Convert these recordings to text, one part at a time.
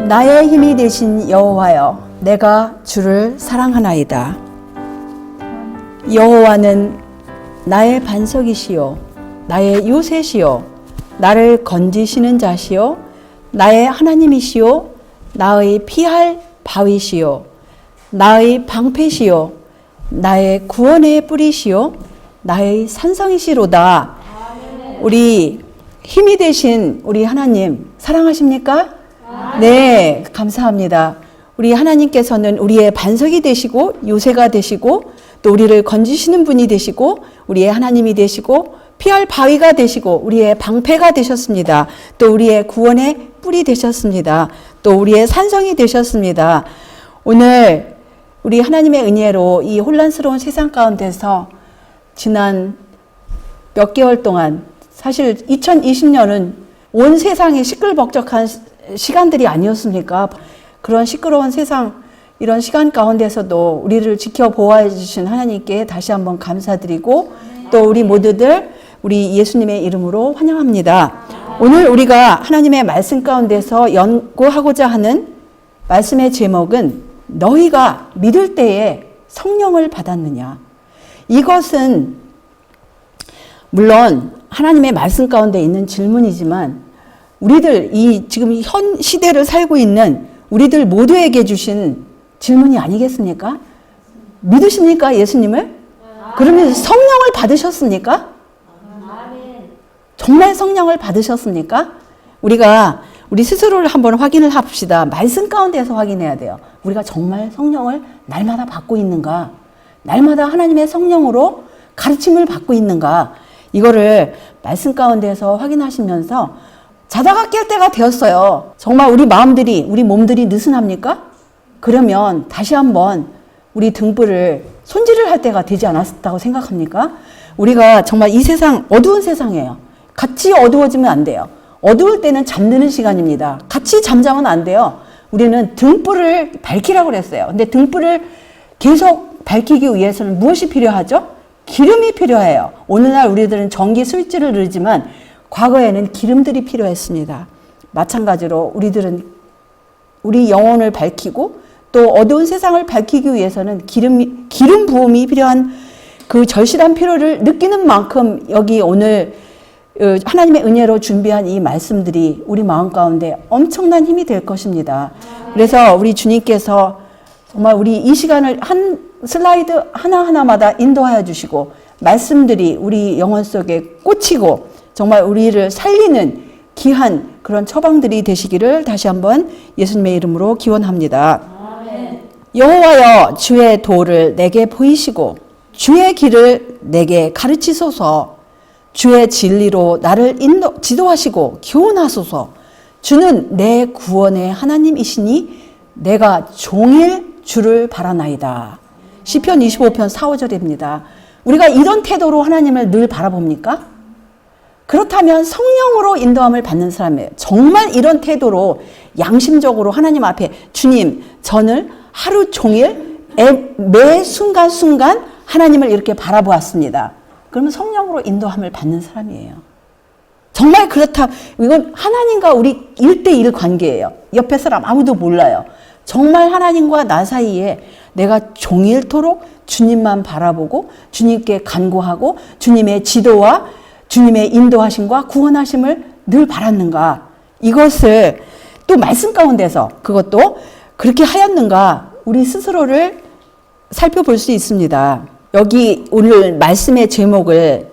나의 힘이 되신 여호와여, 내가 주를 사랑하나이다. 여호와는 나의 반석이시요 나의 요새시요 나를 건지시는 자시요 나의 하나님이시요 나의 피할 바위시요 나의 방패시요 나의 구원의 뿌리시요 나의 산성이시로다. 우리 힘이 되신 우리 하나님 사랑하십니까? 네, 감사합니다. 우리 하나님께서는 우리의 반석이 되시고 요새가 되시고 또 우리를 건지시는 분이 되시고 우리의 하나님이 되시고 피할 바위가 되시고 우리의 방패가 되셨습니다. 또 우리의 구원의 뿔이 되셨습니다. 또 우리의 산성이 되셨습니다. 오늘 우리 하나님의 은혜로 이 혼란스러운 세상 가운데서 지난 몇 개월 동안, 사실 2020년은 온 세상이 시끌벅적한 시간들이 아니었습니까? 그런 시끄러운 세상, 이런 시간 가운데서도 우리를 지켜보아 주신 하나님께 다시 한번 감사드리고 또 우리 모두들 우리 예수님의 이름으로 환영합니다. 오늘 우리가 하나님의 말씀 가운데서 연구하고자 하는 말씀의 제목은 너희가 믿을 때에 성령을 받았느냐. 이것은 물론 하나님의 말씀 가운데 있는 질문이지만 우리들 지금 현 시대를 살고 있는 우리들 모두에게 주신 질문이 아니겠습니까? 믿으십니까, 예수님을? 그러면 성령을 받으셨습니까? 정말 성령을 받으셨습니까? 우리 스스로를 한번 확인을 합시다. 말씀 가운데서 확인해야 돼요. 우리가 정말 성령을 날마다 받고 있는가? 날마다 하나님의 성령으로 가르침을 받고 있는가? 이거를 말씀 가운데서 확인하시면서 자다가 깰 때가 되었어요. 정말 우리 마음들이, 우리 몸들이 느슨합니까? 그러면 다시 한번 우리 등불을 손질을 할 때가 되지 않았다고 생각합니까? 우리가 정말 이 세상, 어두운 세상이에요. 같이 어두워지면 안 돼요. 어두울 때는 잠드는 시간입니다. 같이 잠자면 안 돼요. 우리는 등불을 밝히라고 그랬어요. 근데 등불을 계속 밝히기 위해서는 무엇이 필요하죠? 기름이 필요해요. 오늘날 우리들은 전기 스위치를 누르지만 과거에는 기름들이 필요했습니다. 마찬가지로 우리들은 우리 영혼을 밝히고 또 어두운 세상을 밝히기 위해서는 기름 부음이 필요한 그 절실한 필요를 느끼는 만큼 여기 오늘 하나님의 은혜로 준비한 이 말씀들이 우리 마음 가운데 엄청난 힘이 될 것입니다. 그래서 우리 주님께서 정말 우리 이 시간을 한 슬라이드 하나하나마다 인도하여 주시고 말씀들이 우리 영혼 속에 꽂히고 정말 우리를 살리는 귀한 그런 처방들이 되시기를 다시 한번 예수님의 이름으로 기원합니다. 아멘. 여호와여, 주의 도를 내게 보이시고 주의 길을 내게 가르치소서. 주의 진리로 나를 지도하시고 교훈하소서. 주는 내 구원의 하나님이시니 내가 종일 주를 바라나이다. 시편 25편 4, 5절입니다. 우리가 이런 태도로 하나님을 늘 바라봅니까? 그렇다면 성령으로 인도함을 받는 사람이에요. 정말 이런 태도로 양심적으로 하나님 앞에 주님, 저는 하루 종일 매 순간순간 하나님을 이렇게 바라보았습니다. 그러면 성령으로 인도함을 받는 사람이에요. 정말 그렇다. 이건 하나님과 우리 1대1 관계예요. 옆에 사람 아무도 몰라요. 정말 하나님과 나 사이에 내가 종일토록 주님만 바라보고 주님께 간구하고 주님의 지도와 주님의 인도하심과 구원하심을 늘 바랐는가? 이것을 또 말씀 가운데서 그것도 그렇게 하였는가? 우리 스스로를 살펴볼 수 있습니다. 여기 오늘 말씀의 제목을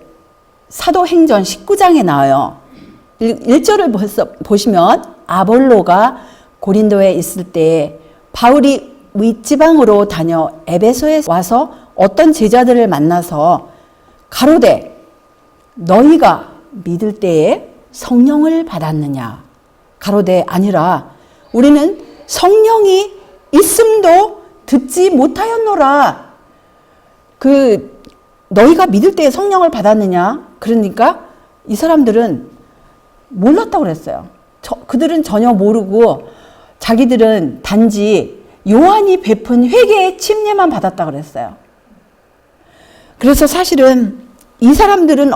사도행전 19장에 나와요. 1절을 보시면 아볼로가 고린도에 있을 때 바울이 윗지방으로 다녀 에베소에 와서 어떤 제자들을 만나서 가로되 너희가 믿을 때에 성령을 받았느냐? 가로되 아니라 우리는 성령이 있음도 듣지 못하였노라. 너희가 믿을 때에 성령을 받았느냐? 그러니까 이 사람들은 몰랐다고 그랬어요. 그들은 전혀 모르고 자기들은 단지 요한이 베푼 회개의 침례만 받았다고 그랬어요. 그래서 사실은 이 사람들은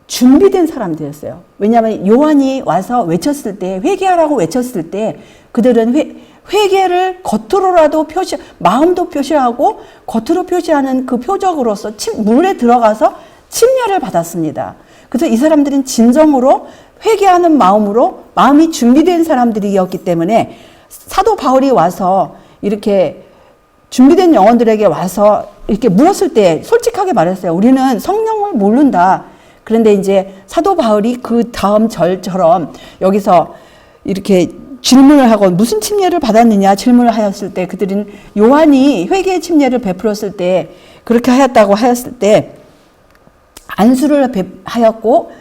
준비된 사람들이었어요. 왜냐하면 요한이 와서 외쳤을 때, 회개하라고 외쳤을 때 그들은 회개를 겉으로라도 마음도 표시하고 겉으로 표시하는 그 표적으로서 물에 들어가서 침례를 받았습니다. 그래서 이 사람들은 진정으로 회개하는 마음으로 마음이 준비된 사람들이었기 때문에 사도 바울이 와서 이렇게 준비된 영혼들에게 와서 이렇게 물었을 때 솔직하게 말했어요. 우리는 성령을 모른다. 그런데 이제 사도 바울이 그 다음 절처럼 여기서 이렇게 질문을 하고 무슨 침례를 받았느냐 질문을 하였을 때 그들은 요한이 회개의 침례를 베풀었을 때 그렇게 하였다고 하였을 때 안수를 하였고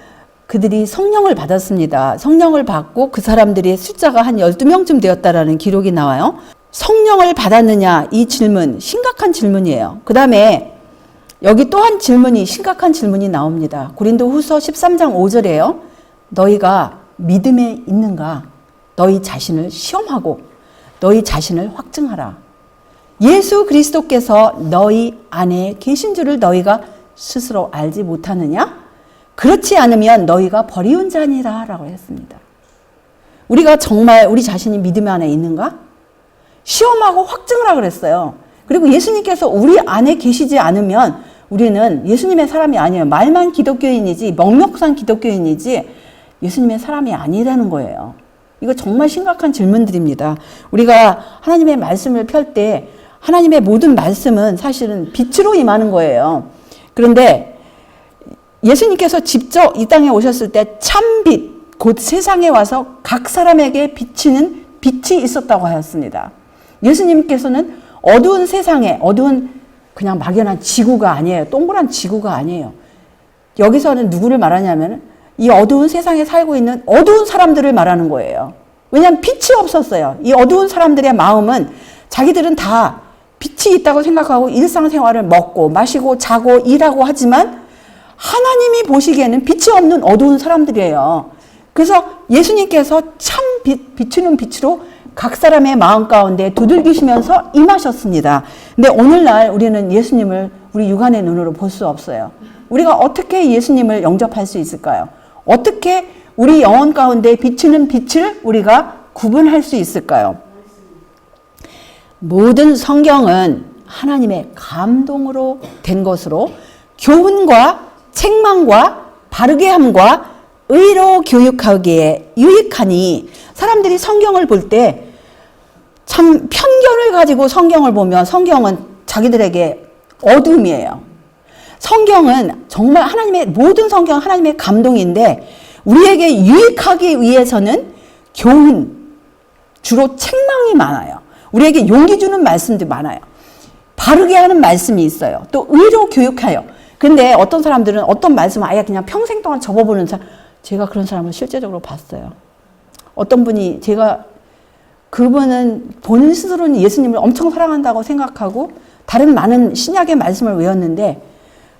그들이 성령을 받았습니다. 성령을 받고 그 사람들의 숫자가 한 12명쯤 되었다라는 기록이 나와요. 성령을 받았느냐 이 질문 심각한 질문이에요. 그 다음에 여기 또 한 질문이 심각한 질문이 나옵니다. 고린도후서 13장 5절에요. 너희가 믿음에 있는가? 너희 자신을 시험하고 너희 자신을 확증하라. 예수 그리스도께서 너희 안에 계신 줄을 너희가 스스로 알지 못하느냐? 그렇지 않으면 너희가 버리운 자니라 라고 했습니다. 우리가 정말 우리 자신이 믿음 안에 있는가? 시험하고 확증하라 그랬어요. 그리고 예수님께서 우리 안에 계시지 않으면 우리는 예수님의 사람이 아니에요. 말만 기독교인이지 명목상 기독교인이지 예수님의 사람이 아니라는 거예요. 이거 정말 심각한 질문들입니다. 우리가 하나님의 말씀을 펼 때 하나님의 모든 말씀은 사실은 빛으로 임하는 거예요. 그런데 예수님께서 직접 이 땅에 오셨을 때 참빛, 곧 세상에 와서 각 사람에게 비치는 빛이 있었다고 하였습니다. 예수님께서는 어두운 세상에, 그냥 막연한 지구가 아니에요. 동그란 지구가 아니에요. 여기서는 누구를 말하냐면 이 어두운 세상에 살고 있는 어두운 사람들을 말하는 거예요. 왜냐하면 빛이 없었어요. 이 어두운 사람들의 마음은 자기들은 다 빛이 있다고 생각하고 일상생활을 먹고 마시고 자고 일하고 하지만 하나님이 보시기에는 빛이 없는 어두운 사람들이에요. 그래서 예수님께서 참 비추는 빛으로 각 사람의 마음 가운데 두들기시면서 임하셨습니다. 근데 오늘날 우리는 예수님을 우리 육안의 눈으로 볼 수 없어요. 우리가 어떻게 예수님을 영접할 수 있을까요? 어떻게 우리 영혼 가운데 비추는 빛을 우리가 구분할 수 있을까요? 모든 성경은 하나님의 감동으로 된 것으로 교훈과 책망과 바르게 함과 의로 교육하기에 유익하니 사람들이 성경을 볼 때 참 편견을 가지고 성경을 보면 성경은 자기들에게 어둠이에요. 성경은 정말 모든 성경은 하나님의 감동인데 우리에게 유익하기 위해서는 교훈, 주로 책망이 많아요. 우리에게 용기 주는 말씀도 많아요. 바르게 하는 말씀이 있어요. 또 의로 교육해요. 근데 어떤 사람들은 어떤 말씀을 아예 그냥 평생 동안 접어보는 사람, 제가 그런 사람을 실제적으로 봤어요. 어떤 분이 그분은 본인 스스로는 예수님을 엄청 사랑한다고 생각하고 다른 많은 신약의 말씀을 외웠는데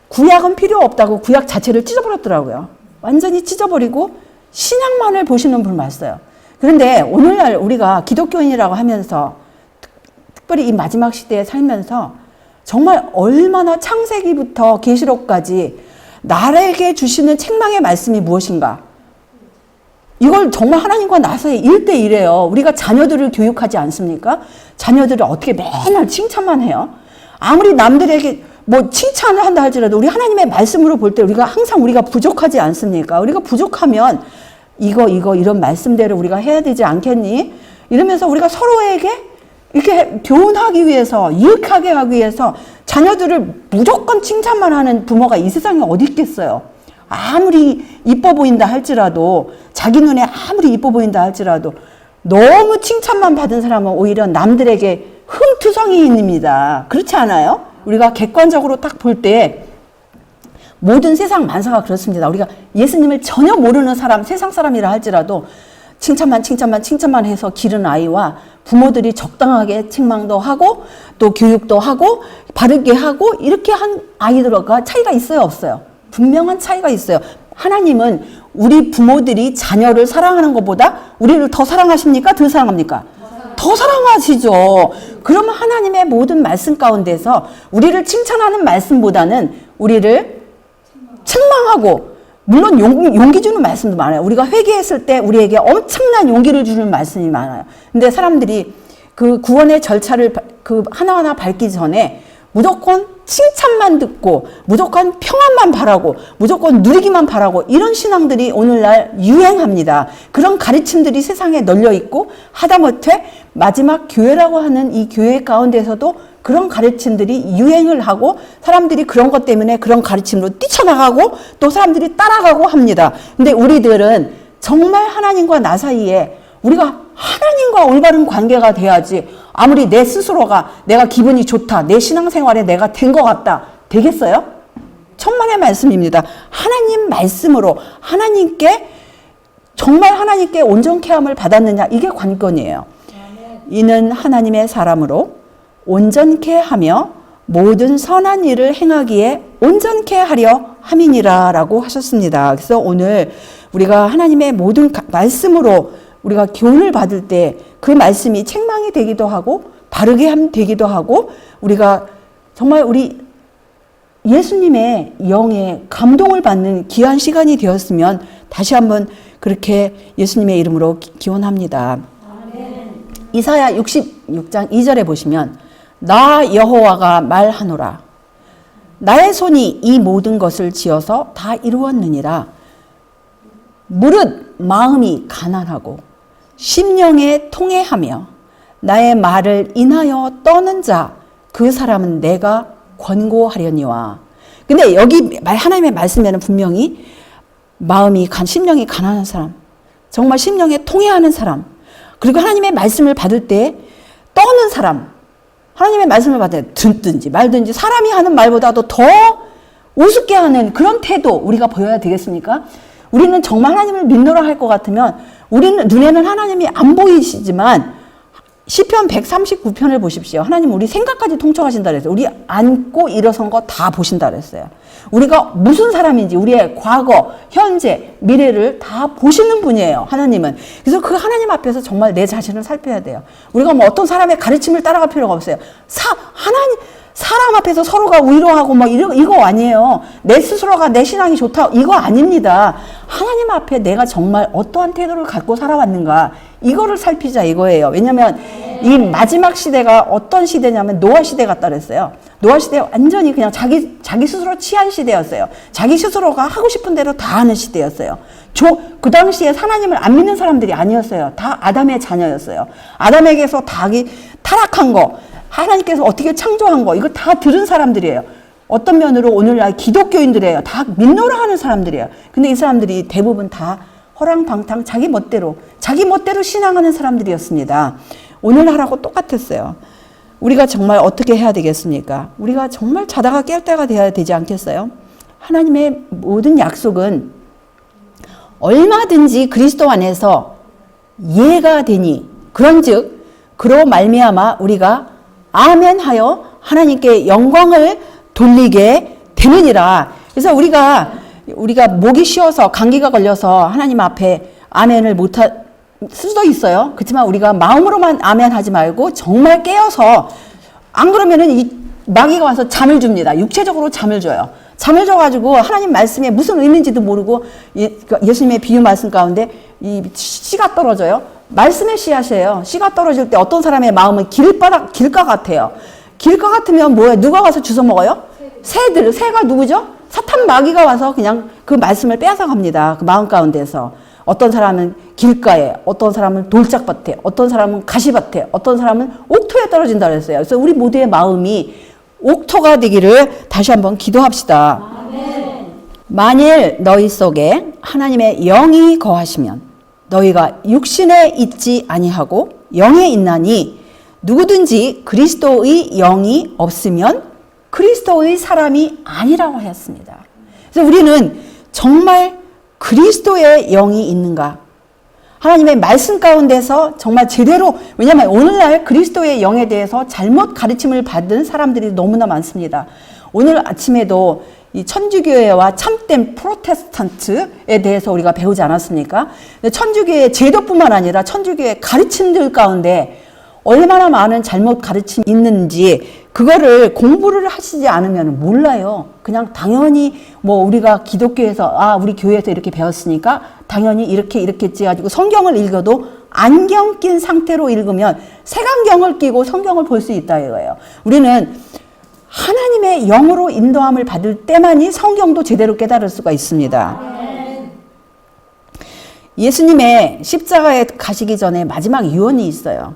구약은 필요 없다고 구약 자체를 찢어버렸더라고요. 완전히 찢어버리고 신약만을 보시는 분을 봤어요. 그런데 오늘날 우리가 기독교인이라고 하면서 특별히 이 마지막 시대에 살면서 정말 얼마나 창세기부터 계시록까지 나에게 주시는 책망의 말씀이 무엇인가? 이걸 정말 하나님과 나서의 1대1이에요. 우리가 자녀들을 교육하지 않습니까? 자녀들을 어떻게 맨날 칭찬만 해요? 아무리 남들에게 칭찬을 한다 할지라도 우리 하나님의 말씀으로 볼 때 우리가 부족하지 않습니까? 우리가 부족하면 이런 말씀대로 우리가 해야 되지 않겠니? 이러면서 우리가 서로에게 이렇게 교훈하기 위해서, 유익하게 하기 위해서 자녀들을 무조건 칭찬만 하는 부모가 이 세상에 어디 있겠어요? 아무리 이뻐 보인다 할지라도, 자기 눈에 아무리 이뻐 보인다 할지라도 너무 칭찬만 받은 사람은 오히려 남들에게 흠투성이입니다. 그렇지 않아요? 우리가 객관적으로 딱 볼 때 모든 세상 만사가 그렇습니다. 우리가 예수님을 전혀 모르는 사람, 세상 사람이라 할지라도 칭찬만 해서 기른 아이와 부모들이 적당하게 책망도 하고 또 교육도 하고 바르게 하고 이렇게 한 아이들과 차이가 있어요, 없어요? 분명한 차이가 있어요. 하나님은 우리 부모들이 자녀를 사랑하는 것보다 우리를 더 사랑하십니까? 덜 사랑합니까? 더 사랑하시죠. 그러면 하나님의 모든 말씀 가운데서 우리를 칭찬하는 말씀보다는 우리를 책망하고 물론 용기 주는 말씀도 많아요. 우리가 회개했을 때 우리에게 엄청난 용기를 주는 말씀이 많아요. 근데 사람들이 그 구원의 절차를 그 하나하나 밟기 전에 무조건 칭찬만 듣고 무조건 평안만 바라고 무조건 누리기만 바라고 이런 신앙들이 오늘날 유행합니다. 그런 가르침들이 세상에 널려 있고 하다못해 마지막 교회라고 하는 이 교회 가운데서도 그런 가르침들이 유행을 하고 사람들이 그런 것 때문에 그런 가르침으로 뛰쳐나가고 또 사람들이 따라가고 합니다. 근데 우리들은 정말 하나님과 나 사이에 우리가 하나님과 올바른 관계가 돼야지 아무리 내 스스로가 내가 기분이 좋다, 내 신앙생활에 내가 된 것 같다, 되겠어요? 천만의 말씀입니다. 하나님 말씀으로 하나님께 정말 하나님께 온전케 함을 받았느냐, 이게 관건이에요. 이는 하나님의 사람으로 온전케 하며 모든 선한 일을 행하기에 온전케 하려 함이니라 라고 하셨습니다. 그래서 오늘 우리가 하나님의 모든 말씀으로 우리가 교훈을 받을 때 그 말씀이 책망이 되기도 하고 바르게 되기도 하고 우리가 정말 우리 예수님의 영에 감동을 받는 귀한 시간이 되었으면 다시 한번 그렇게 예수님의 이름으로 기원합니다. 아멘. 이사야 66장 2절에 보시면 나 여호와가 말하노라 나의 손이 이 모든 것을 지어서 다 이루었느니라. 무릇 마음이 가난하고 심령에 통회하며 나의 말을 인하여 떠는 자 그 사람은 내가 권고하려니와. 근데 여기 하나님의 말씀에는 분명히 심령이 가난한 사람, 정말 심령에 통회하는 사람, 그리고 하나님의 말씀을 받을 때 떠는 사람, 하나님의 말씀을 받을 때 듣든지 말든지 사람이 하는 말보다도 더 우습게 하는 그런 태도 우리가 보여야 되겠습니까? 우리는 정말 하나님을 믿노라 할 것 같으면 우리는 눈에는 하나님이 안 보이시지만 시편 139편을 보십시오. 하나님 우리 생각까지 통촉하신다 그랬어요. 우리 앉고 일어선 거 다 보신다 그랬어요. 우리가 무슨 사람인지 우리의 과거, 현재, 미래를 다 보시는 분이에요. 하나님은. 그래서 그 하나님 앞에서 정말 내 자신을 살펴야 돼요. 우리가 뭐 어떤 사람의 가르침을 따라갈 필요가 없어요. 사람 앞에서 서로가 위로하고 뭐 이거 아니에요. 내 스스로가 내 신앙이 좋다 이거 아닙니다. 하나님 앞에 내가 정말 어떠한 태도를 갖고 살아왔는가 이거를 살피자 이거예요. 왜냐하면 이 마지막 시대가 어떤 시대냐면 노아 시대 같다 그랬어요. 노아 시대 완전히 그냥 자기 스스로 취한 시대였어요. 자기 스스로가 하고 싶은 대로 다 하는 시대였어요. 그 당시에 하나님을 안 믿는 사람들이 아니었어요. 다 아담의 자녀였어요. 아담에게서 타락한 거 하나님께서 어떻게 창조한 거 이거 다 들은 사람들이에요. 어떤 면으로 오늘날 기독교인들이에요. 다 믿노라 하는 사람들이에요. 근데 이 사람들이 대부분 다 허랑방탕 자기 멋대로 신앙하는 사람들이었습니다. 오늘날하고 똑같았어요. 우리가 정말 어떻게 해야 되겠습니까? 우리가 정말 자다가 깰 때가 돼야 되지 않겠어요? 하나님의 모든 약속은 얼마든지 그리스도 안에서 이해가 되니 그런즉 그로 말미암아 우리가 아멘하여 하나님께 영광을 돌리게 되느니라. 그래서 우리가 목이 쉬어서 감기가 걸려서 하나님 앞에 아멘을 못할 수도 있어요. 그렇지만 우리가 마음으로만 아멘하지 말고 정말 깨어서 안 그러면은 이 마귀가 와서 잠을 줍니다. 육체적으로 잠을 줘요. 잠을 줘가지고 하나님 말씀에 무슨 의미인지도 모르고 예수님의 비유 말씀 가운데 이 씨가 떨어져요. 말씀의 씨앗이에요. 씨가 떨어질 때 어떤 사람의 마음은 길가 같아요. 길가 같으면 뭐예요? 누가 와서 주워 먹어요? 새가 누구죠? 사탄 마귀가 와서 그냥 그 말씀을 빼앗아 갑니다. 그 마음 가운데서. 어떤 사람은 길가에, 어떤 사람은 돌짝밭에, 어떤 사람은 가시밭에, 어떤 사람은 옥토에 떨어진다 그랬어요. 그래서 우리 모두의 마음이 옥토가 되기를 다시 한번 기도합시다. 아멘. 만일 너희 속에 하나님의 영이 거하시면 너희가 육신에 있지 아니하고 영에 있나니 누구든지 그리스도의 영이 없으면 그리스도의 사람이 아니라고 하였습니다. 그래서 우리는 정말 그리스도의 영이 있는가? 하나님의 말씀 가운데서 정말 제대로, 왜냐하면 오늘날 그리스도의 영에 대해서 잘못 가르침을 받은 사람들이 너무나 많습니다. 오늘 아침에도 이 천주교회와 참된 프로테스탄트에 대해서 우리가 배우지 않았습니까? 천주교의 제도뿐만 아니라 천주교의 가르침들 가운데 얼마나 많은 잘못 가르침이 있는지 그거를 공부를 하시지 않으면 몰라요. 그냥 당연히 뭐 우리가 기독교에서 우리 교회에서 이렇게 배웠으니까 당연히 이렇게 했지 가지고 성경을 읽어도 안경 낀 상태로 읽으면 색안경을 끼고 성경을 볼 수 있다 이거예요. 우리는 하나님의 영으로 인도함을 받을 때만이 성경도 제대로 깨달을 수가 있습니다. 예수님의 십자가에 가시기 전에 마지막 유언이 있어요.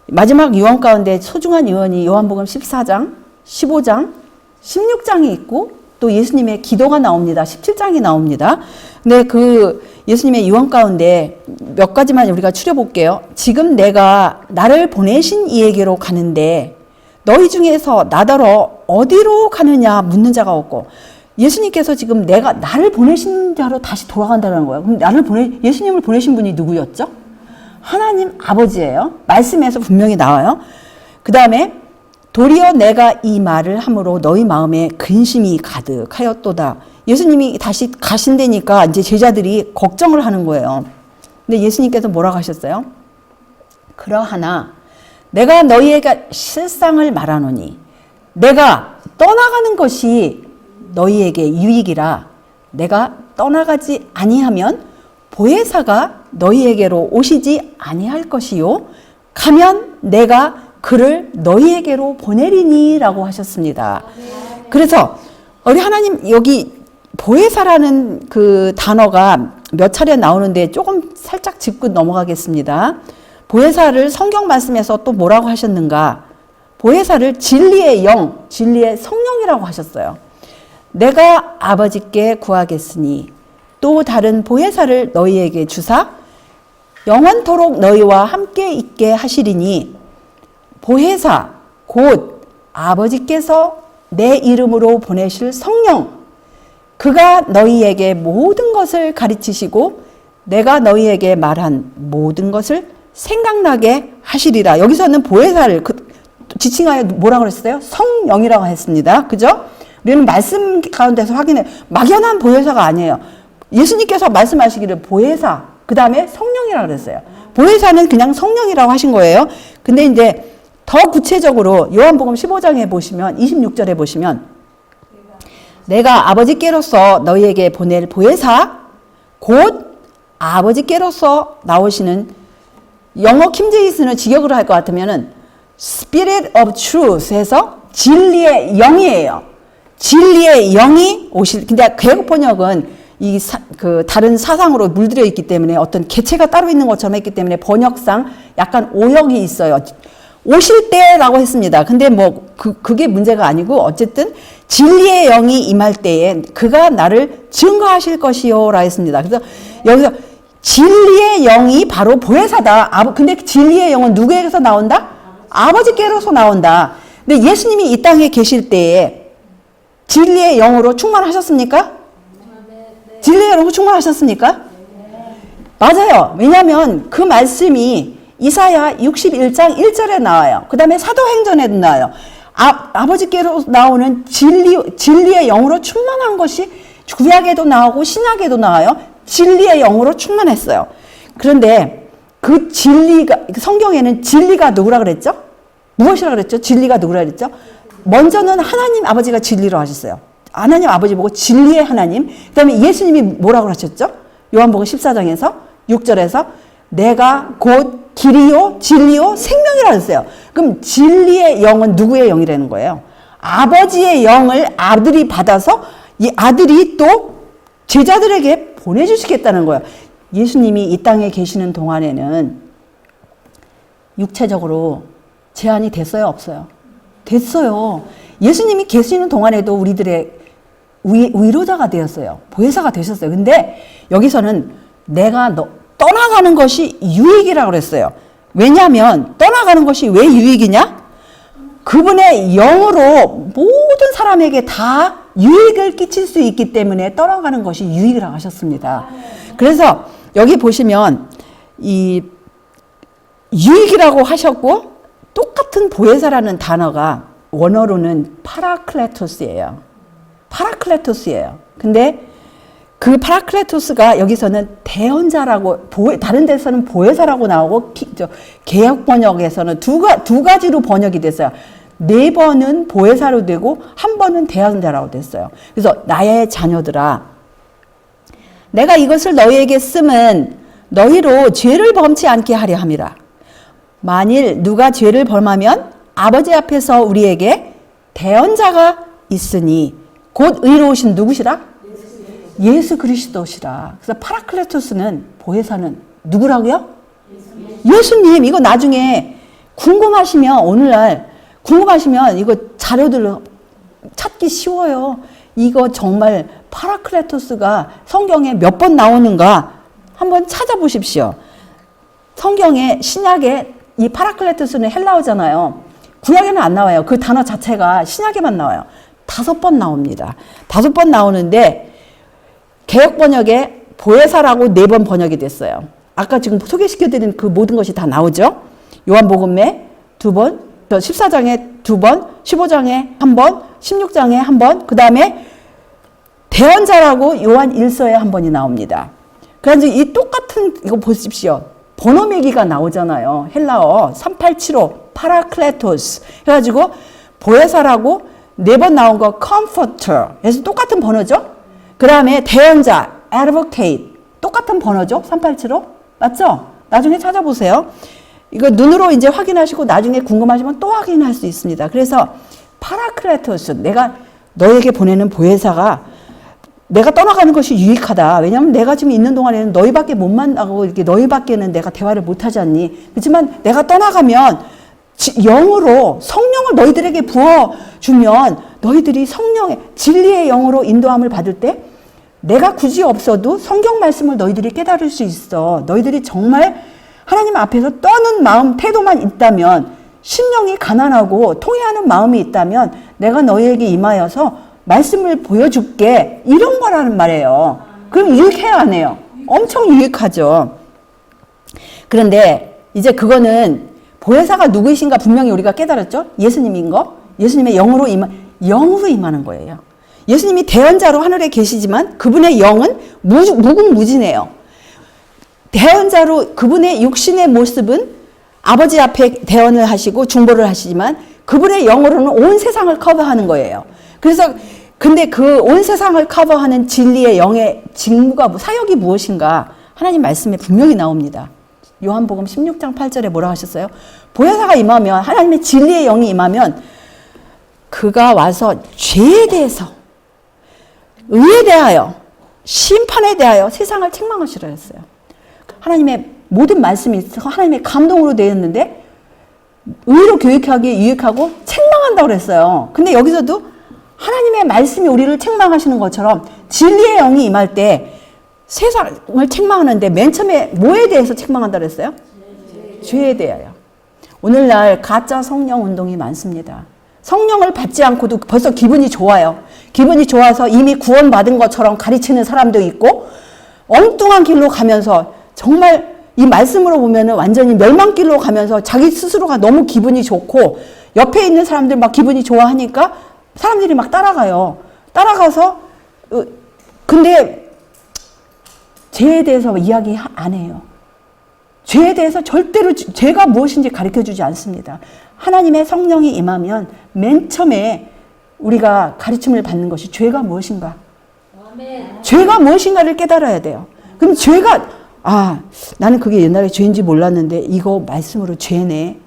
마지막 유언 가운데 소중한 유언이 요한복음 14장, 15장, 16장이 있고 또 예수님의 기도가 나옵니다. 17장이 나옵니다. 근데 그 예수님의 유언 가운데 몇 가지만 우리가 추려볼게요. 지금 내가 나를 보내신 이에게로 가는데 너희 중에서 나더러 어디로 가느냐 묻는 자가 없고, 예수님께서 지금 내가 나를 보내신 자로 다시 돌아간다는 거예요. 그럼 예수님을 보내신 분이 누구였죠? 하나님 아버지예요. 말씀에서 분명히 나와요. 그 다음에 도리어 내가 이 말을 함으로 너희 마음에 근심이 가득하였도다. 예수님이 다시 가신다니까 이제 제자들이 걱정을 하는 거예요. 근데 예수님께서 뭐라고 하셨어요? 그러하나 내가 너희에게 실상을 말하노니 내가 떠나가는 것이 너희에게 유익이라. 내가 떠나가지 아니하면 보혜사가 너희에게로 오시지 아니할 것이요 가면 내가 그를 너희에게로 보내리니 라고 하셨습니다. 그래서 우리 하나님 여기 보혜사라는 그 단어가 몇 차례 나오는데 조금 살짝 짚고 넘어가겠습니다. 보혜사를 성경 말씀에서 또 뭐라고 하셨는가? 보혜사를 진리의 영, 진리의 성령이라고 하셨어요. 내가 아버지께 구하겠으니 또 다른 보혜사를 너희에게 주사 영원토록 너희와 함께 있게 하시리니 보혜사 곧 아버지께서 내 이름으로 보내실 성령 그가 너희에게 모든 것을 가르치시고 내가 너희에게 말한 모든 것을 생각나게 하시리라. 여기서는 보혜사를 지칭하여 뭐라고 그랬어요? 성령이라고 했습니다. 그죠? 우리는 말씀 가운데서 확인해. 막연한 보혜사가 아니에요. 예수님께서 말씀하시기를 보혜사, 그 다음에 성령이라고 그랬어요. 보혜사는 그냥 성령이라고 하신 거예요. 근데 이제 더 구체적으로 요한복음 15장에 보시면 26절에 보시면 내가 아버지께로서 너희에게 보낼 보혜사 곧 아버지께로서 나오시는, 영어 킹제임스는 직역을 할 것 같으면은 Spirit of Truth 해서 진리의 영이에요. 진리의 영이 오실. 근데 개역 번역은 다른 사상으로 물들여 있기 때문에 어떤 개체가 따로 있는 것처럼 했기 때문에 번역상 약간 오역이 있어요. 오실 때라고 했습니다. 근데 그게 문제가 아니고 어쨌든 진리의 영이 임할 때에 그가 나를 증거하실 것이요라 했습니다. 그래서 여기서 진리의 영이 바로 보혜사다. 근데 진리의 영은 누구에게서 나온다? 아버지께로서 나온다. 근데 예수님이 이 땅에 계실 때에 진리의 영으로 충만하셨습니까? 진리의 영으로 충만하셨습니까? 맞아요. 왜냐하면 그 말씀이 이사야 61장 1절에 나와요. 그 다음에 사도행전에도 나와요. 아버지께로 나오는 진리의 영으로 충만한 것이 구약에도 나오고 신약에도 나와요. 진리의 영으로 충만했어요. 그런데 그 진리가, 성경에는 진리가 누구라 그랬죠? 무엇이라 그랬죠? 진리가 누구라 그랬죠? 먼저는 하나님 아버지가 진리로 하셨어요. 하나님 아버지 보고 진리의 하나님. 그 다음에 예수님이 뭐라고 하셨죠? 요한복음 14장에서 6절에서 내가 곧 길이요 진리요 생명이라 하셨어요. 그럼 진리의 영은 누구의 영이라는 거예요? 아버지의 영을 아들이 받아서 이 아들이 또 제자들에게 보내주시겠다는 거예요. 예수님이 이 땅에 계시는 동안에는 육체적으로 제한이 됐어요? 없어요? 됐어요. 예수님이 계시는 동안에도 우리들의 위로자가 되었어요. 보혜사가 되셨어요. 근데 여기서는 내가 떠나가는 것이 유익이라고 그랬어요. 왜냐하면 떠나가는 것이 왜 유익이냐? 그분의 영으로 모든 사람에게 다 유익을 끼칠 수 있기 때문에 떠나가는 것이 유익이라고 하셨습니다. 그래서 여기 보시면 이 유익이라고 하셨고 똑같은 보혜사라는 단어가 원어로는 파라클레토스예요. 파라클레토스예요. 근데 그 파라클레토스가 여기서는 대언자라고, 다른 데서는 보혜사라고 나오고, 개역 번역에서는 두 가지로 번역이 됐어요. 4번은 보혜사로 되고, 1번은 대언자라고 됐어요. 그래서 나의 자녀들아, 내가 이것을 너희에게 쓰면 너희로 죄를 범치 않게 하려 함이라. 만일 누가 죄를 범하면 아버지 앞에서 우리에게 대언자가 있으니 곧 의로우신 누구시라? 예수 그리스도시라. 그래서 파라클레토스는, 보혜사는 누구라고요? 예수님. 이거 나중에 궁금하시면, 오늘날 궁금하시면 이거 자료들 찾기 쉬워요. 이거 정말 파라클레토스가 성경에 몇 번 나오는가 한번 찾아보십시오. 성경에, 신약에 이 파라클레토스는 헬라어잖아요. 구약에는 안 나와요. 그 단어 자체가 신약에만 나와요. 5번 나옵니다. 5번 나오는데 개역 번역에 보혜사라고 4번 번역이 됐어요. 아까 지금 소개시켜드린 그 모든 것이 다 나오죠. 요한복음에 2번, 14장에 2번, 15장에 1번, 16장에 1번, 그 다음에 대언자라고 요한 1서에 1번이 나옵니다. 그래서 이 똑같은, 이거 보십시오. 번호 매기가 나오잖아요. 헬라어 3875 파라클레토스 해가지고 보혜사라고 4번 나온 거 comforter 그래서 똑같은 번호죠. 그 다음에 대언자 advocate 똑같은 번호죠. 3875 맞죠? 나중에 찾아보세요. 이거 눈으로 이제 확인하시고 나중에 궁금하시면 또 확인할 수 있습니다. 그래서 파라클레토스, 내가 너에게 보내는 보혜사가 내가 떠나가는 것이 유익하다. 왜냐하면 내가 지금 있는 동안에는 너희밖에 못 만나고 이렇게 너희밖에는 내가 대화를 못 하지 않니? 그렇지만 내가 떠나가면 영으로 성령을 너희들에게 부어주면 너희들이 성령의 진리의 영으로 인도함을 받을 때 내가 굳이 없어도 성경 말씀을 너희들이 깨달을 수 있어. 너희들이 정말 하나님 앞에서 떠는 마음, 태도만 있다면, 심령이 가난하고 통회하는 마음이 있다면 내가 너희에게 임하여서 말씀을 보여줄게. 이런 거라는 말이에요. 그럼 유익해요, 안 해요? 엄청 유익하죠. 그런데 이제 그거는 보혜사가 누구이신가 분명히 우리가 깨달았죠? 예수님인 거. 예수님의 영으로 임하는 거예요. 예수님이 대언자로 하늘에 계시지만 그분의 영은 무궁무진해요. 대언자로 그분의 육신의 모습은 아버지 앞에 대언을 하시고 중보를 하시지만 그분의 영으로는 온 세상을 커버하는 거예요. 그래서 근데 그 온 세상을 커버하는 진리의 영의 직무가 사역이 무엇인가 하나님 말씀에 분명히 나옵니다. 요한복음 16장 8절에 뭐라고 하셨어요? 보혜사가 임하면 하나님의 진리의 영이 임하면 그가 와서 죄에 대해서 의에 대하여 심판에 대하여 세상을 책망하시라 했어요. 하나님의 모든 말씀이 하나님의 감동으로 되었는데 의로 교육하기에 유익하고 책망한다고 그랬어요. 근데 여기서도 하나님의 말씀이 우리를 책망하시는 것처럼 진리의 영이 임할 때 세상을 책망하는데 맨 처음에 뭐에 대해서 책망한다고 그랬어요? 죄에 대하여. 오늘날 가짜 성령 운동이 많습니다. 성령을 받지 않고도 벌써 기분이 좋아요. 기분이 좋아서 이미 구원받은 것처럼 가르치는 사람도 있고 엉뚱한 길로 가면서 정말 이 말씀으로 보면은 완전히 멸망길로 가면서 자기 스스로가 너무 기분이 좋고 옆에 있는 사람들 막 기분이 좋아하니까 사람들이 막 따라가요. 따라가서 근데 죄에 대해서 이야기 안 해요. 죄에 대해서 절대로 죄가 무엇인지 가르쳐주지 않습니다. 하나님의 성령이 임하면 맨 처음에 우리가 가르침을 받는 것이 죄가 무엇인가? 아멘. 죄가 무엇인가를 깨달아야 돼요. 그럼 죄가 나는 그게 옛날에 죄인지 몰랐는데 이거 말씀으로 죄네.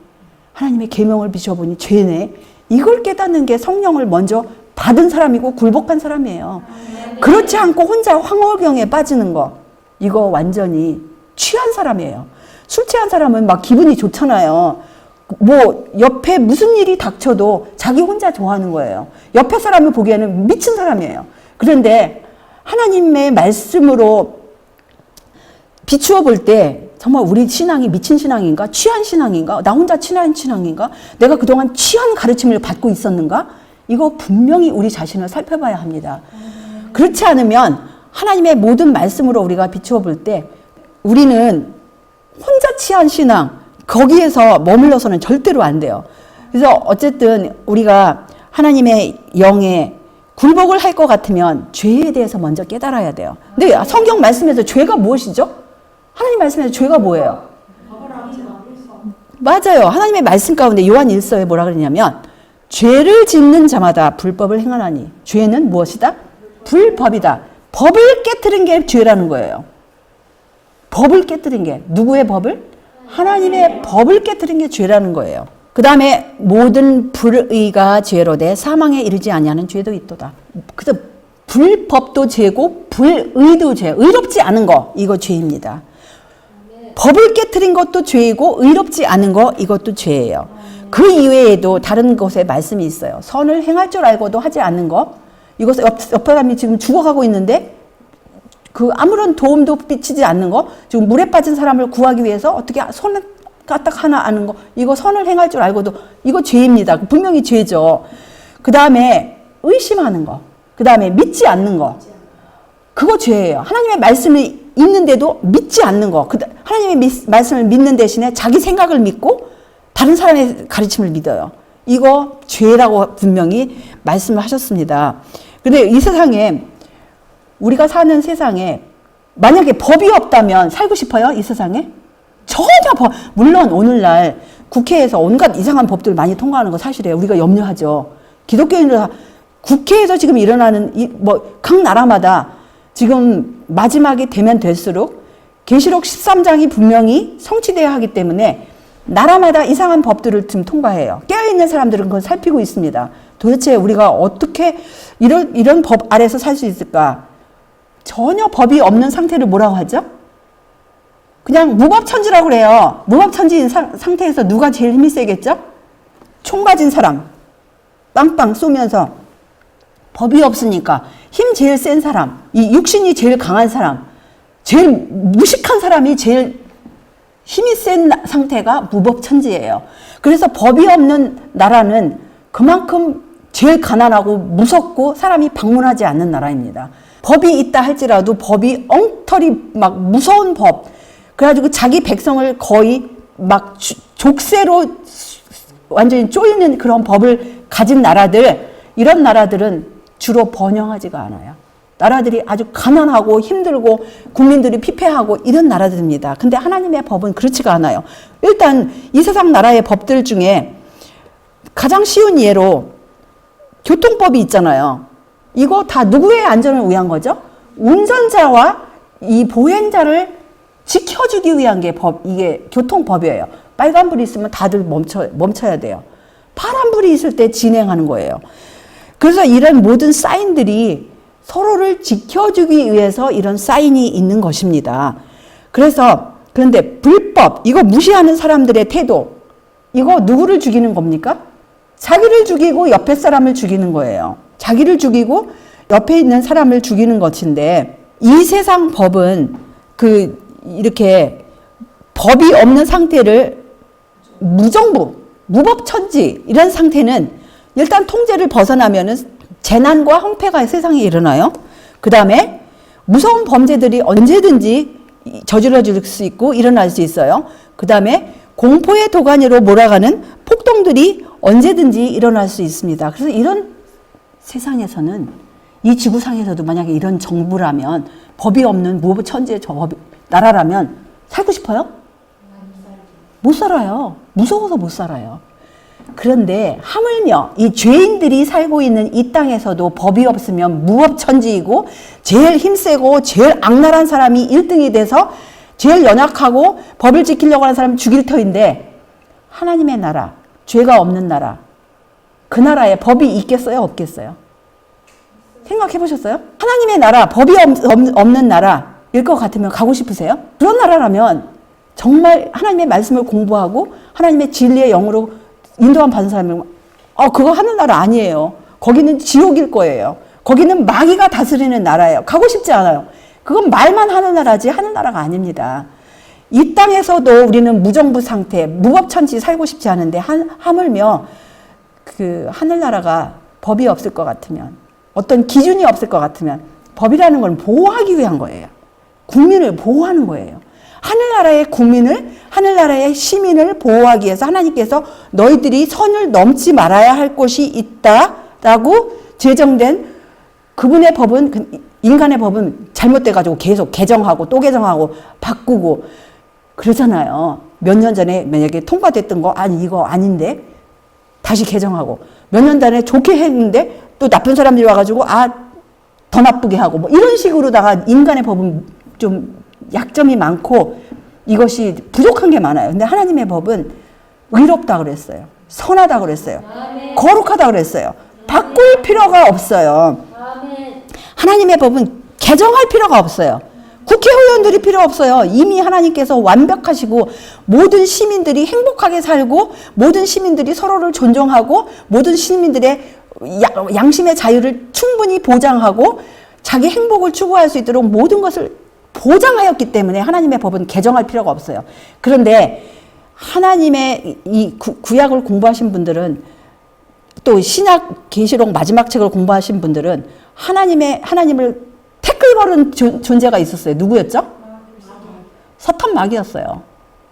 하나님의 계명을 비춰보니 죄네. 이걸 깨닫는 게 성령을 먼저 받은 사람이고 굴복한 사람이에요. 아멘. 그렇지 않고 혼자 황홀경에 빠지는 거 이거 완전히 취한 사람이에요. 술 취한 사람은 막 기분이 좋잖아요. 뭐 옆에 무슨 일이 닥쳐도 자기 혼자 좋아하는 거예요. 옆에 사람을 보기에는 미친 사람이에요. 그런데 하나님의 말씀으로 비추어 볼 때 정말 우리 신앙이 미친 신앙인가? 취한 신앙인가? 나 혼자 취한 신앙인가? 내가 그동안 취한 가르침을 받고 있었는가? 이거 분명히 우리 자신을 살펴봐야 합니다. 그렇지 않으면 하나님의 모든 말씀으로 우리가 비추어 볼 때 우리는 혼자 취한 신앙 거기에서 머물러서는 절대로 안 돼요. 그래서 어쨌든 우리가 하나님의 영의 굴복을 할 것 같으면 죄에 대해서 먼저 깨달아야 돼요. 근데 성경 말씀에서 죄가 무엇이죠? 하나님 말씀에서 죄가 뭐예요? 맞아요. 하나님의 말씀 가운데 요한 1서에 뭐라 그러냐면 죄를 짓는 자마다 불법을 행하나니 죄는 무엇이다? 불법이다. 법을 깨트린 게 죄라는 거예요. 법을 깨트린 게 누구의 법을? 하나님의 법을 깨트린 게 죄라는 거예요. 그 다음에 모든 불의가 죄로되 사망에 이르지 아니하는 죄도 있도다. 그래서 불법도 죄고 불의도 죄. 의롭지 않은 거 이거 죄입니다. 법을 깨트린 것도 죄이고 의롭지 않은 거 이것도 죄예요. 그 이외에도 다른 곳에 말씀이 있어요. 선을 행할 줄 알고도 하지 않는 거. 이것을 옆 사람이 지금 죽어가고 있는데 그 아무런 도움도 비치지 않는 거. 지금 물에 빠진 사람을 구하기 위해서 어떻게 손을 까딱 하나 아는 거. 이거 선을 행할 줄 알고도 이거 죄입니다. 분명히 죄죠. 그 다음에 의심하는 거. 그 다음에 믿지 않는 거. 그거 죄예요. 하나님의 말씀이 있는데도 믿지 않는 거. 하나님의 말씀을 믿는 대신에 자기 생각을 믿고 다른 사람의 가르침을 믿어요. 이거 죄라고 분명히 말씀을 하셨습니다. 근데 이 세상에 우리가 사는 세상에 만약에 법이 없다면 살고 싶어요? 이 세상에? 전혀 물론 오늘날 국회에서 온갖 이상한 법들을 많이 통과하는 거 사실이에요. 우리가 염려하죠. 기독교인들 국회에서 지금 일어나는 각 나라마다 지금 마지막이 되면 될수록 계시록 13장이 분명히 성취되어야 하기 때문에 나라마다 이상한 법들을 지금 통과해요. 깨어있는 사람들은 그걸 살피고 있습니다. 도대체 우리가 어떻게 이런 법 아래서 살 수 있을까? 전혀 법이 없는 상태를 뭐라고 하죠? 그냥 무법천지라고 그래요. 무법천지인 상태에서 누가 제일 힘이 세겠죠? 총 가진 사람. 빵빵 쏘면서 법이 없으니까 힘 제일 센 사람, 이 육신이 제일 강한 사람, 제일 무식한 사람이 제일 힘이 센 상태가 무법천지예요. 그래서 법이 없는 나라는 그만큼 제일 가난하고 무섭고 사람이 방문하지 않는 나라입니다. 법이 있다 할지라도 법이 엉터리 막 무서운 법, 그래가지고 자기 백성을 거의 막 족쇄로 완전히 쪼이는 그런 법을 가진 나라들, 이런 나라들은 주로 번영하지가 않아요. 나라들이 아주 가난하고 힘들고 국민들이 피폐하고 이런 나라들입니다. 근데 하나님의 법은 그렇지가 않아요. 일단 이 세상 나라의 법들 중에 가장 쉬운 예로 교통법이 있잖아요. 이거 다 누구의 안전을 위한 거죠? 운전자와 이 보행자를 지켜주기 위한 게 이게 교통법이에요. 빨간불이 있으면 다들 멈춰야 돼요. 파란불이 있을 때 진행하는 거예요. 그래서 이런 모든 사인들이 서로를 지켜주기 위해서 이런 사인이 있는 것입니다. 그런데 불법, 이거 무시하는 사람들의 태도, 이거 누구를 죽이는 겁니까? 자기를 죽이고 옆에 사람을 죽이는 거예요. 자기를 죽이고 옆에 있는 사람을 죽이는 것인데, 이 세상 법은 이렇게 법이 없는 상태를 무정부, 무법천지 이런 상태는 일단 통제를 벗어나면은 재난과 황폐가 세상에 일어나요. 그 다음에 무서운 범죄들이 언제든지 저질러질 수 있고 일어날 수 있어요. 그 다음에 공포의 도가니로 몰아가는 폭동들이 언제든지 일어날 수 있습니다. 그래서 이런 세상에서는 이 지구상에서도 만약에 이런 정부라면 법이 없는 무법천지의 나라라면 살고 싶어요? 못 살아요. 무서워서 못 살아요. 그런데 하물며 이 죄인들이 살고 있는 이 땅에서도 법이 없으면 무법천지이고 제일 힘세고 제일 악랄한 사람이 1등이 돼서 제일 연약하고 법을 지키려고 하는 사람 죽일 터인데, 하나님의 나라, 죄가 없는 나라, 그 나라에 법이 있겠어요? 없겠어요? 생각해 보셨어요? 하나님의 나라, 법이 없는 나라일 것 같으면 가고 싶으세요? 그런 나라라면 정말 하나님의 말씀을 공부하고 하나님의 진리의 영으로 인도함 받은 사람은 그거 하는 나라 아니에요. 거기는 지옥일 거예요. 거기는 마귀가 다스리는 나라예요. 가고 싶지 않아요. 그건 말만 하는 나라지 하는 나라가 아닙니다. 이 땅에서도 우리는 무정부 상태, 무법천지 살고 싶지 않은데 하물며 그 하늘나라가 법이 없을 것 같으면, 어떤 기준이 없을 것 같으면, 법이라는 건 보호하기 위한 거예요. 국민을 보호하는 거예요. 하늘나라의 국민을, 하늘나라의 시민을 보호하기 위해서 하나님께서 너희들이 선을 넘지 말아야 할 곳이 있다라고 제정된 그분의 법은, 인간의 법은 잘못돼가지고 계속 개정하고 또 개정하고 바꾸고 그러잖아요. 몇 년 전에 만약에 통과됐던 거, 아니, 이거 아닌데? 다시 개정하고. 몇 년 전에 좋게 했는데 또 나쁜 사람들이 와가지고, 더 나쁘게 하고, 뭐 이런 식으로다가 인간의 법은 좀 약점이 많고 이것이 부족한 게 많아요. 근데 하나님의 법은 의롭다 그랬어요. 선하다 그랬어요. 거룩하다 그랬어요. 바꿀 필요가 없어요. 하나님의 법은 개정할 필요가 없어요. 국회의원들이 필요 없어요. 이미 하나님께서 완벽하시고 모든 시민들이 행복하게 살고 모든 시민들이 서로를 존중하고 모든 시민들의 양심의 자유를 충분히 보장하고 자기 행복을 추구할 수 있도록 모든 것을 보장하였기 때문에 하나님의 법은 개정할 필요가 없어요. 그런데 하나님의 이 구약을 공부하신 분들은 또 신약 계시록 마지막 책을 공부하신 분들은 하나님을 태클 걸은 존재가 있었어요. 누구였죠? 사탄 마귀였어요.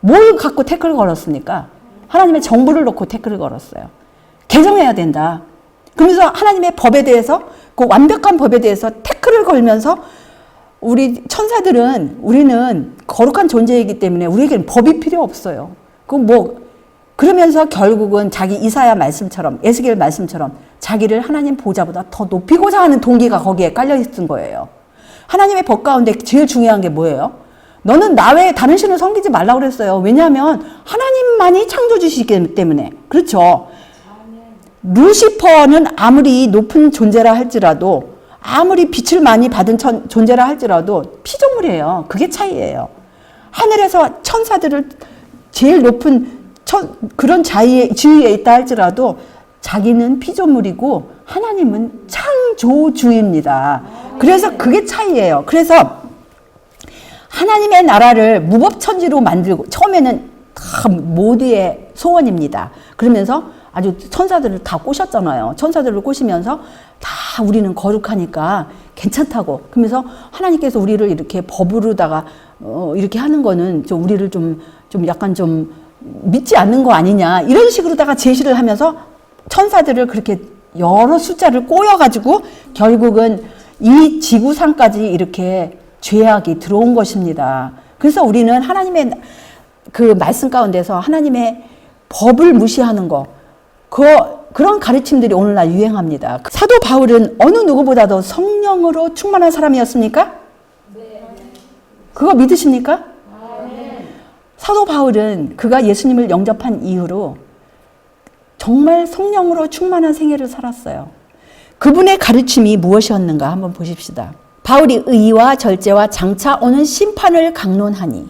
뭘 갖고 태클을 걸었습니까? 하나님의 정부를 놓고 태클을 걸었어요. 개정해야 된다. 그러면서 하나님의 법에 대해서 그 완벽한 법에 대해서 태클을 걸면서 우리 천사들은 우리는 거룩한 존재이기 때문에 우리에게는 법이 필요 없어요. 그러면서 결국은 자기 이사야 말씀처럼 에스겔 말씀처럼 자기를 하나님 보좌보다 더 높이고자 하는 동기가 거기에 깔려 있는 거예요. 하나님의 법 가운데 제일 중요한 게 뭐예요? 너는 나 외에 다른 신을 섬기지 말라고 그랬어요. 왜냐하면 하나님만이 창조주시기 때문에. 그렇죠. 루시퍼는 아무리 높은 존재라 할지라도 아무리 빛을 많이 받은 존재라 할지라도 피조물이에요. 그게 차이예요. 하늘에서 천사들을 제일 높은 그런 지위에 있다 할지라도 자기는 피조물이고 하나님은 창조주입니다. 그래서 그게 차이예요. 그래서 하나님의 나라를 무법천지로 만들고 처음에는 다 모두의 소원입니다. 그러면서 아주 천사들을 다 꼬셨잖아요. 천사들을 꼬시면서 다 우리는 거룩하니까 괜찮다고. 그러면서 하나님께서 우리를 이렇게 법으로다가 이렇게 하는 거는 좀 우리를 좀 약간 좀 믿지 않는 거 아니냐 이런 식으로다가 제시를 하면서 천사들을 그렇게 여러 숫자를 꼬여가지고 결국은 이 지구상까지 이렇게 죄악이 들어온 것입니다. 그래서 우리는 하나님의 그 말씀 가운데서 하나님의 법을 무시하는 거 그런 가르침들이 오늘날 유행합니다. 사도 바울은 어느 누구보다도 성령으로 충만한 사람이었습니까? 네. 그거 믿으십니까? 네. 사도 바울은 그가 예수님을 영접한 이후로 정말 성령으로 충만한 생애를 살았어요. 그분의 가르침이 무엇이었는가 한번 보십시다. 바울이 의와 절제와 장차 오는 심판을 강론하니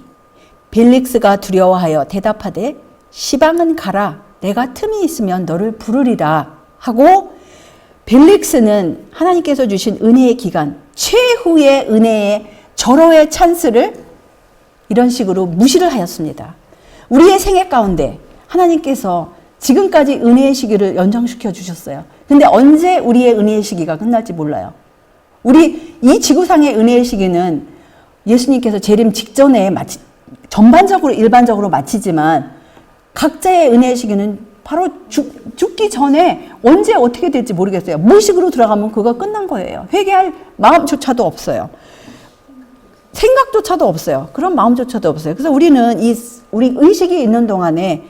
벨릭스가 두려워하여 대답하되 시방은 가라. 내가 틈이 있으면 너를 부르리라 하고 벨릭스는 하나님께서 주신 은혜의 기간, 최후의 은혜의 절호의 찬스를 이런 식으로 무시를 하였습니다. 우리의 생애 가운데 하나님께서 지금까지 은혜의 시기를 연장시켜 주셨어요. 근데 언제 우리의 은혜의 시기가 끝날지 몰라요. 우리 이 지구상의 은혜의 시기는 예수님께서 재림 직전에 전반적으로 일반적으로 마치지만 각자의 은혜의 시기는 바로 죽기 전에 언제 어떻게 될지 모르겠어요. 무의식으로 들어가면 그거 끝난 거예요. 회개할 마음조차도 없어요. 생각조차도 없어요. 그런 마음조차도 없어요. 그래서 우리는 우리 의식이 있는 동안에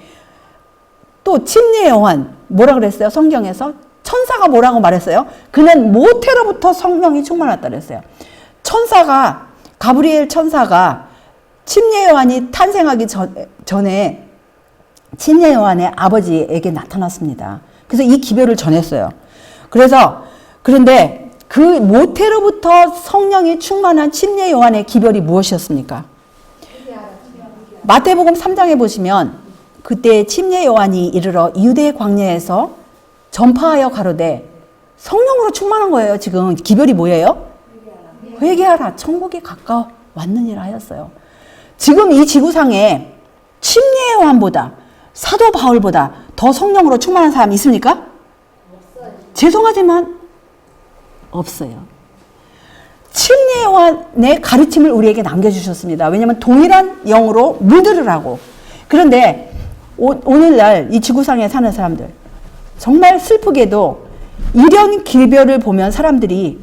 또 침례 요한 뭐라 그랬어요? 성경에서 천사가 뭐라고 말했어요? 그는 모태로부터 성령이 충만했다 그랬어요. 가브리엘 천사가 침례 요한이 탄생하기 전에 침례 요한의 아버지에게 나타났습니다. 그래서 이 기별을 전했어요. 그런데 그 모태로부터 성령이 충만한 침례 요한의 기별이 무엇이었습니까? 마태복음 3장에 보시면 그때 침례 요한이 이르러 유대 광야에서 전파하여 가로되 성령으로 충만한 거예요. 지금 기별이 뭐예요? 회개하라. 천국이 가까워 왔느니라 하였어요. 지금 이 지구상에 침례 요한보다 사도 바울보다 더 성령으로 충만한 사람이 있습니까? 없어요. 죄송하지만 없어요. 침례 요한의 가르침을 우리에게 남겨주셨습니다. 왜냐하면 동일한 영으로 물들으라고. 그런데 오늘날 이 지구상에 사는 사람들 정말 슬프게도 이런 기별을 보면 사람들이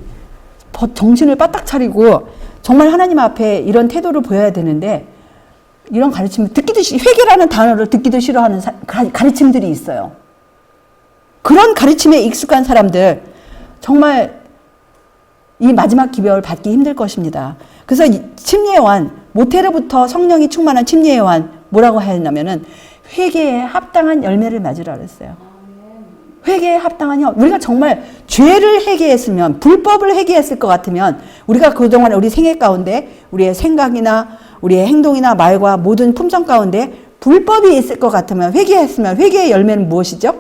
정신을 바짝 차리고 정말 하나님 앞에 이런 태도를 보여야 되는데 이런 가르침을 회개라는 단어를 듣기도 싫어하는 가르침들이 있어요. 그런 가르침에 익숙한 사람들 정말 이 마지막 기별을 받기 힘들 것입니다. 그래서 침례요한, 모태로부터 성령이 충만한 침례요한 뭐라고 했냐면은 회개에 합당한 열매를 맺으라 그랬어요. 회개에 합당한 우리가 정말 죄를 회개했으면, 불법을 회개했을 것 같으면 우리가 그동안 우리 생애 가운데 우리의 생각이나 우리의 행동이나 말과 모든 품성 가운데 불법이 있을 것 같으면 회개했으면 회개의 열매는 무엇이죠?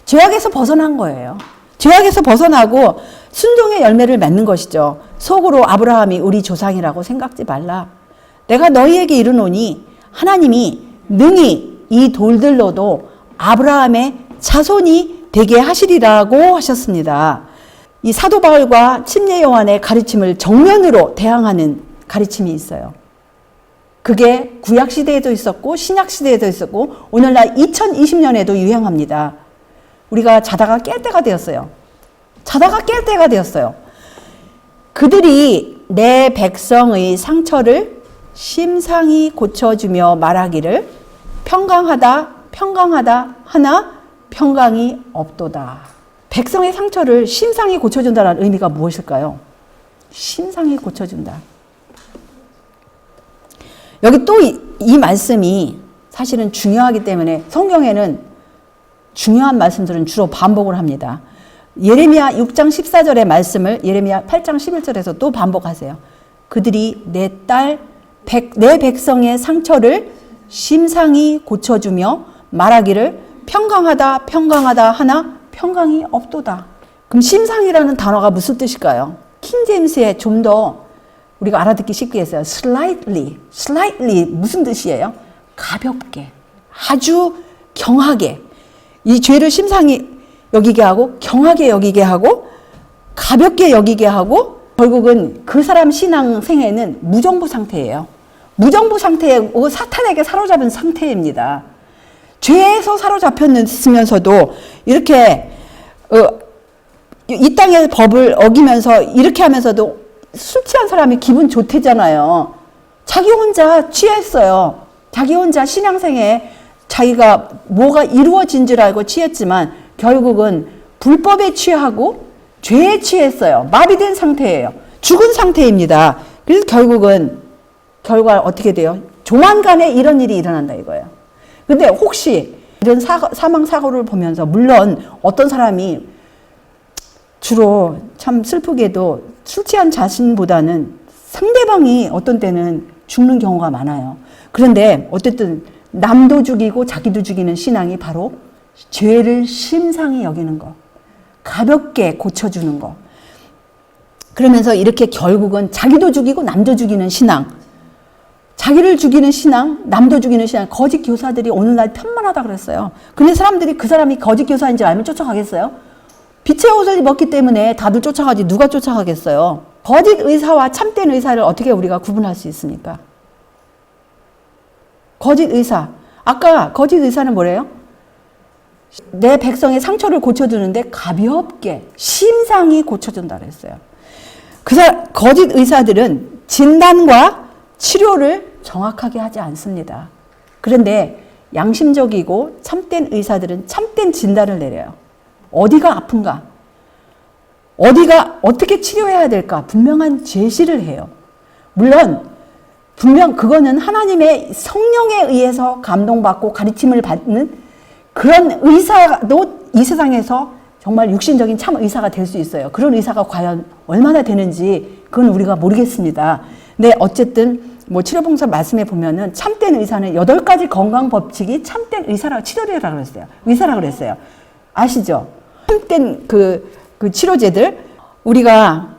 죄악에서 벗어난 거예요. 죄악에서 벗어나고 순종의 열매를 맺는 것이죠. 속으로 아브라함이 우리 조상이라고 생각지 말라. 내가 너희에게 이르노니 하나님이 능히 이 돌들로도 아브라함의 자손이 되게 하시리라고 하셨습니다. 이 사도 바울과 침례 요한의 가르침을 정면으로 대항하는 가르침이 있어요. 그게 구약 시대에도 있었고 신약 시대에도 있었고 오늘날 2020년에도 유행합니다. 우리가 자다가 깰 때가 되었어요. 자다가 깰 때가 되었어요. 그들이 내 백성의 상처를 심상히 고쳐주며 말하기를 평강하다 평강하다 하나 평강이 없도다. 백성의 상처를 심상히 고쳐준다는 의미가 무엇일까요? 심상히 고쳐준다. 여기 또 이 말씀이 사실은 중요하기 때문에 성경에는 중요한 말씀들은 주로 반복을 합니다. 예레미야 6장 14절의 말씀을 예레미야 8장 11절에서 또 반복하세요. 그들이 내 백성의 상처를 심상히 고쳐주며 말하기를 평강하다 평강하다 하나 평강이 없도다. 그럼 심상이라는 단어가 무슨 뜻일까요? 킹제임스에 좀 더 우리가 알아듣기 쉽게 했어요. slightly 무슨 뜻이에요? 가볍게, 아주 경하게. 이 죄를 심상히 여기게 하고 경하게 여기게 하고 가볍게 여기게 하고 결국은 그 사람 신앙 생애는 무정부 상태예요. 무정부 상태고 사탄에게 사로잡은 상태입니다. 죄에서 사로잡혔으면서도 이렇게 이 땅의 법을 어기면서 이렇게 하면서도 술 취한 사람이 기분 좋대잖아요. 자기 혼자 취했어요. 자기 혼자 신앙생에 자기가 뭐가 이루어진 줄 알고 취했지만 결국은 불법에 취하고 죄에 취했어요. 마비된 상태예요. 죽은 상태입니다. 그래서 결국은 결과 어떻게 돼요? 조만간에 이런 일이 일어난다 이거예요. 근데 혹시 이런 사망 사고를 보면서 물론 어떤 사람이 주로 참 슬프게도 술 취한 자신보다는 상대방이 어떤 때는 죽는 경우가 많아요. 그런데 어쨌든 남도 죽이고 자기도 죽이는 신앙이 바로 죄를 심상히 여기는 거, 가볍게 고쳐주는 거. 그러면서 이렇게 결국은 자기도 죽이고 남도 죽이는 신앙, 자기를 죽이는 신앙, 남도 죽이는 신앙, 거짓 교사들이 오늘날 편만하다 그랬어요. 근데 사람들이 그 사람이 거짓 교사인지 알면 쫓아가겠어요? 빛의 옷을 입었기 때문에 다들 쫓아가지 누가 쫓아가겠어요? 거짓 의사와 참된 의사를 어떻게 우리가 구분할 수 있습니까? 거짓 의사. 아까 거짓 의사는 뭐래요? 내 백성의 상처를 고쳐주는데 가볍게 심상히 고쳐준다 그랬어요. 거짓 의사들은 진단과 치료를 정확하게 하지 않습니다. 그런데 양심적이고 참된 의사들은 참된 진단을 내려요. 어디가 아픈가? 어디가 어떻게 치료해야 될까? 분명한 제시를 해요. 물론 분명 그거는 하나님의 성령에 의해서 감동받고 가르침을 받는 그런 의사도 이 세상에서 정말 육신적인 참 의사가 될 수 있어요. 그런 의사가 과연 얼마나 되는지 그건 우리가 모르겠습니다. 근데 어쨌든 치료봉사 말씀에 보면은 참된 의사는 8가지 건강 법칙이 참된 치료제라고 그랬어요. 의사라고 그랬어요. 아시죠? 참된 그 치료제들 우리가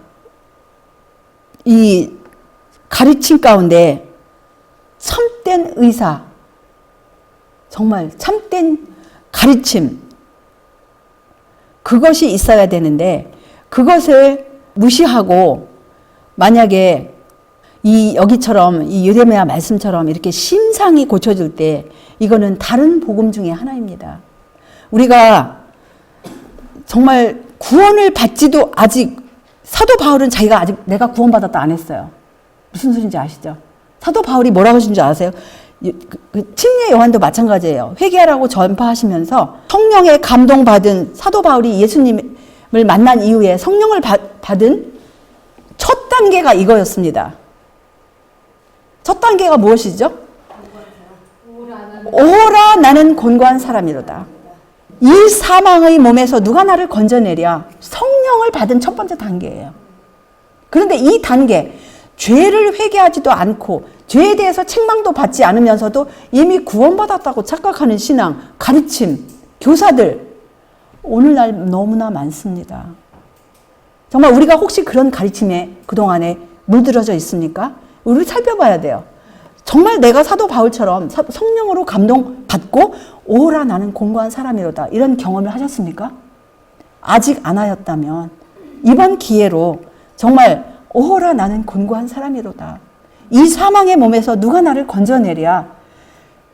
이 가르침 가운데 참된 의사, 정말 참된 가르침 그것이 있어야 되는데 그것을 무시하고 만약에 여기처럼 이 예레미야 말씀처럼 이렇게 심상히 고쳐줄 때 이거는 다른 복음 중에 하나입니다. 우리가 정말 구원을 받지도 아직 사도 바울은 자기가 아직 내가 구원받았다 안 했어요. 무슨 소리인지 아시죠? 사도 바울이 뭐라고 하신 줄 아세요? 침례 요한도 마찬가지예요. 회개하라고 전파하시면서 성령의 감동받은 사도 바울이 예수님을 만난 이후에 성령을 받은 첫 단계가 이거였습니다. 첫 단계가 무엇이죠? 오라 나는 곤고한 사람이로다. 이 사망의 몸에서 누가 나를 건져내랴. 성령을 받은 첫 번째 단계예요. 그런데 이 단계, 죄를 회개하지도 않고 죄에 대해서 책망도 받지 않으면서도 이미 구원받았다고 착각하는 신앙, 가르침, 교사들 오늘날 너무나 많습니다. 정말 우리가 혹시 그런 가르침에 그동안에 물들어져 있습니까? 우리 살펴봐야 돼요. 정말 내가 사도 바울처럼 성령으로 감동받고 오라 나는 공고한 사람이로다 이런 경험을 하셨습니까? 아직 안 하였다면 이번 기회로 정말 오라 나는 곤고한 사람이로다. 이 사망의 몸에서 누가 나를 건져내랴.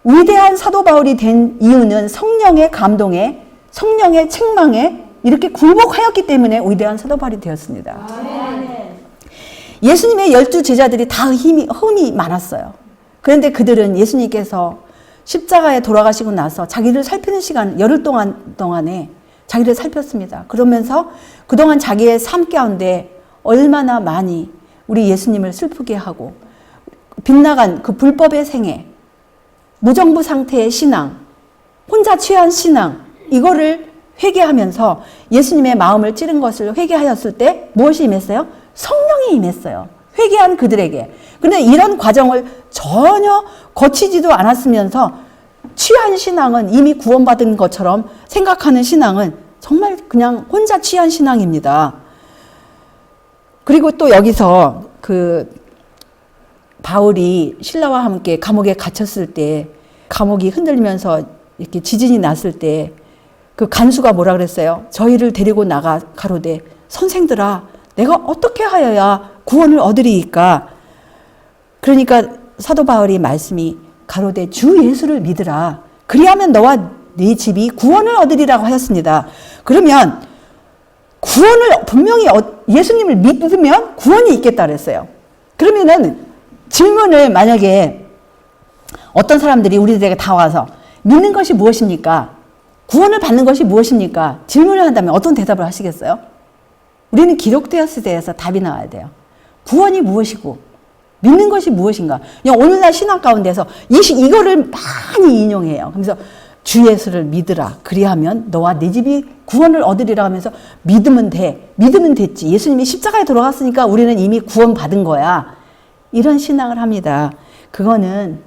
위대한 사도 바울이 된 이유는 성령의 감동에 성령의 책망에 이렇게 굴복하였기 때문에 위대한 사도 바울이 되었습니다. 예수님의 12 제자들이 다 흠이 많았어요. 그런데 그들은 예수님께서 십자가에 돌아가시고 나서 자기를 살피는 시간 열흘 동안에 자기를 살폈습니다. 그러면서 그동안 자기의 삶 가운데 얼마나 많이 우리 예수님을 슬프게 하고 빗나간 그 불법의 생애, 무정부 상태의 신앙, 혼자 취한 신앙 이거를 회개하면서 예수님의 마음을 찌른 것을 회개하였을 때 무엇이 임했어요? 성령이 임했어요. 회개한 그들에게. 그런데 이런 과정을 전혀 거치지도 않았으면서 취한 신앙은 이미 구원받은 것처럼 생각하는 신앙은 정말 그냥 혼자 취한 신앙입니다. 그리고 또 여기서 그 바울이 신라와 함께 감옥에 갇혔을 때 감옥이 흔들리면서 이렇게 지진이 났을 때 그 간수가 뭐라 그랬어요? 저희를 데리고 나가 가로되 선생들아 내가 어떻게 하여야 구원을 얻으리이까? 그러니까 사도 바울이 말씀이 가로되 주 예수를 믿으라. 그리하면 너와 네 집이 구원을 얻으리라고 하였습니다. 그러면 구원을 분명히 예수님을 믿으면 구원이 있겠다 그랬어요. 그러면은 질문을 만약에 어떤 사람들이 우리들에게 다 와서 믿는 것이 무엇입니까? 구원을 받는 것이 무엇입니까? 질문을 한다면 어떤 대답을 하시겠어요? 우리는 기록되었을 때에서 답이 나와야 돼요. 구원이 무엇이고 믿는 것이 무엇인가? 그냥 오늘날 신앙 가운데서 이거를 많이 인용해요. 그래서 주 예수를 믿으라. 그리하면 너와 네 집이 구원을 얻으리라 하면서 믿으면 돼. 믿으면 됐지. 예수님이 십자가에 돌아갔으니까 우리는 이미 구원받은 거야. 이런 신앙을 합니다. 그거는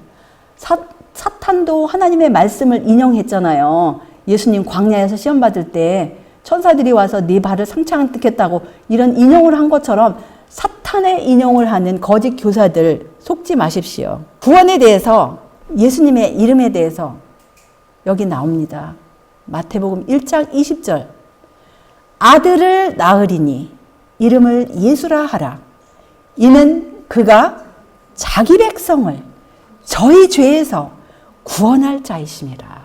사탄도 하나님의 말씀을 인용했잖아요. 예수님 광야에서 시험 받을 때 천사들이 와서 네 발을 상처 안 뜯겠다고 이런 인용을 한 것처럼 사탄의 인용을 하는 거짓 교사들 속지 마십시오. 구원에 대해서 예수님의 이름에 대해서 여기 나옵니다. 마태복음 1장 20절 아들을 낳으리니 이름을 예수라 하라. 이는 그가 자기 백성을 저희 죄에서 구원할 자이심이라.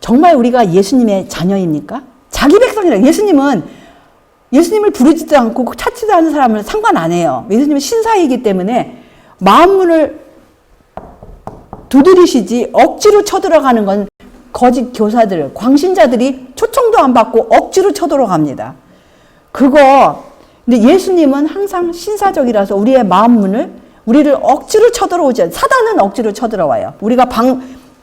정말 우리가 예수님의 자녀입니까? 자기 백성이라. 예수님을 부르지도 않고 찾지도 않은 사람을 상관 안 해요. 예수님은 신사이기 때문에 마음문을 두드리시지 억지로 쳐들어가는 건 거짓 교사들, 광신자들이 초청도 안 받고 억지로 쳐들어갑니다. 근데 예수님은 항상 신사적이라서 우리의 마음문을 우리를 억지로 쳐들어오지 않아요. 사단은 억지로 쳐들어와요. 우리가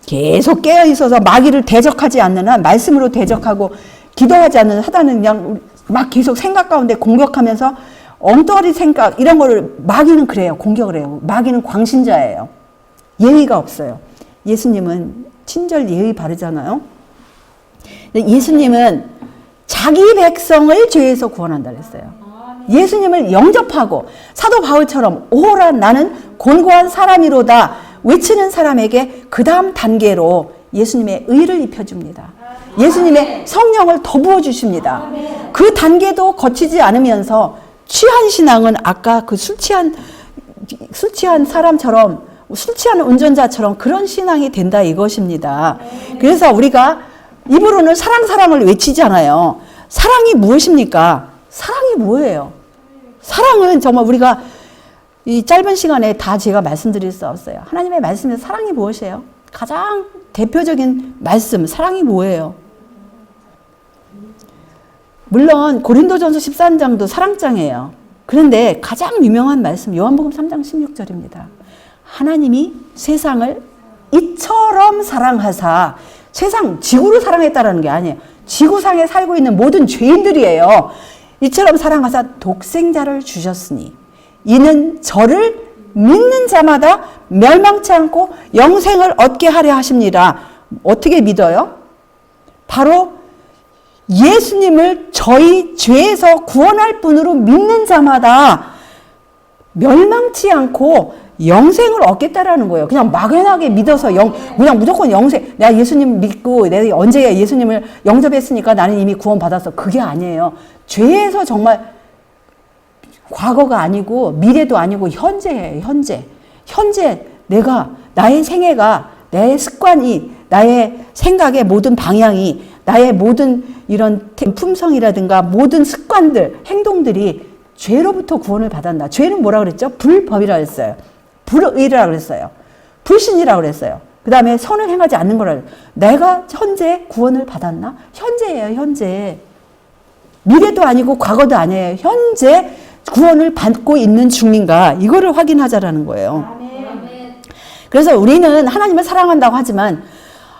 계속 깨어있어서 마귀를 대적하지 않는 한 말씀으로 대적하고 기도하지 않는 사단은 그냥 막 계속 생각 가운데 공격하면서 엉터리 생각 이런 거를 마귀는 그래요. 공격을 해요. 마귀는 광신자예요. 예의가 없어요. 예수님은 친절 예의 바르잖아요. 예수님은 자기 백성을 죄에서 구원한다 그랬어요. 예수님을 영접하고 사도 바울처럼 오라 나는 곤고한 사람이로다 외치는 사람에게 그 다음 단계로 예수님의 의를 입혀줍니다. 예수님의 성령을 더 부어주십니다. 그 단계도 거치지 않으면서 취한 신앙은 아까 그 술 취한 사람처럼 술 취한 운전자처럼 그런 신앙이 된다 이것입니다. 그래서 우리가 입으로는 사랑을 외치잖아요. 사랑이 무엇입니까? 사랑이 뭐예요? 사랑은 정말 우리가 이 짧은 시간에 다 제가 말씀드릴 수 없어요. 하나님의 말씀에서 사랑이 무엇이에요? 가장 대표적인 말씀, 사랑이 뭐예요? 물론 고린도전서 13장도 사랑장이에요. 그런데 가장 유명한 말씀 요한복음 3장 16절입니다. 하나님이 세상을 이처럼 사랑하사, 세상 지구를 사랑했다라는 게 아니에요. 지구상에 살고 있는 모든 죄인들이에요. 이처럼 사랑하사 독생자를 주셨으니 이는 저를 믿는 자마다 멸망치 않고 영생을 얻게 하려 하십니다. 어떻게 믿어요? 바로 예수님을 저희 죄에서 구원할 분으로 믿는 자마다 멸망치 않고 영생을 얻겠다라는 거예요. 그냥 막연하게 믿어서 그냥 무조건 영생. 내가 예수님 믿고 내가 언제 예수님을 영접했으니까 나는 이미 구원받았어. 그게 아니에요. 죄에서 정말 과거가 아니고 미래도 아니고 현재예요. 현재 내가 나의 생애가 나의 습관이 나의 생각의 모든 방향이 나의 모든 이런 품성이라든가 모든 습관들 행동들이 죄로부터 구원을 받았나. 죄는 뭐라 그랬죠? 불법이라 그랬어요. 불의라 그랬어요. 불신이라 그랬어요. 그 다음에 선을 행하지 않는 거라 그랬어요. 내가 현재 구원을 받았나? 현재예요. 현재. 미래도 아니고 과거도 아니에요. 현재 구원을 받고 있는 중인가 이거를 확인하자라는 거예요. 그래서 우리는 하나님을 사랑한다고 하지만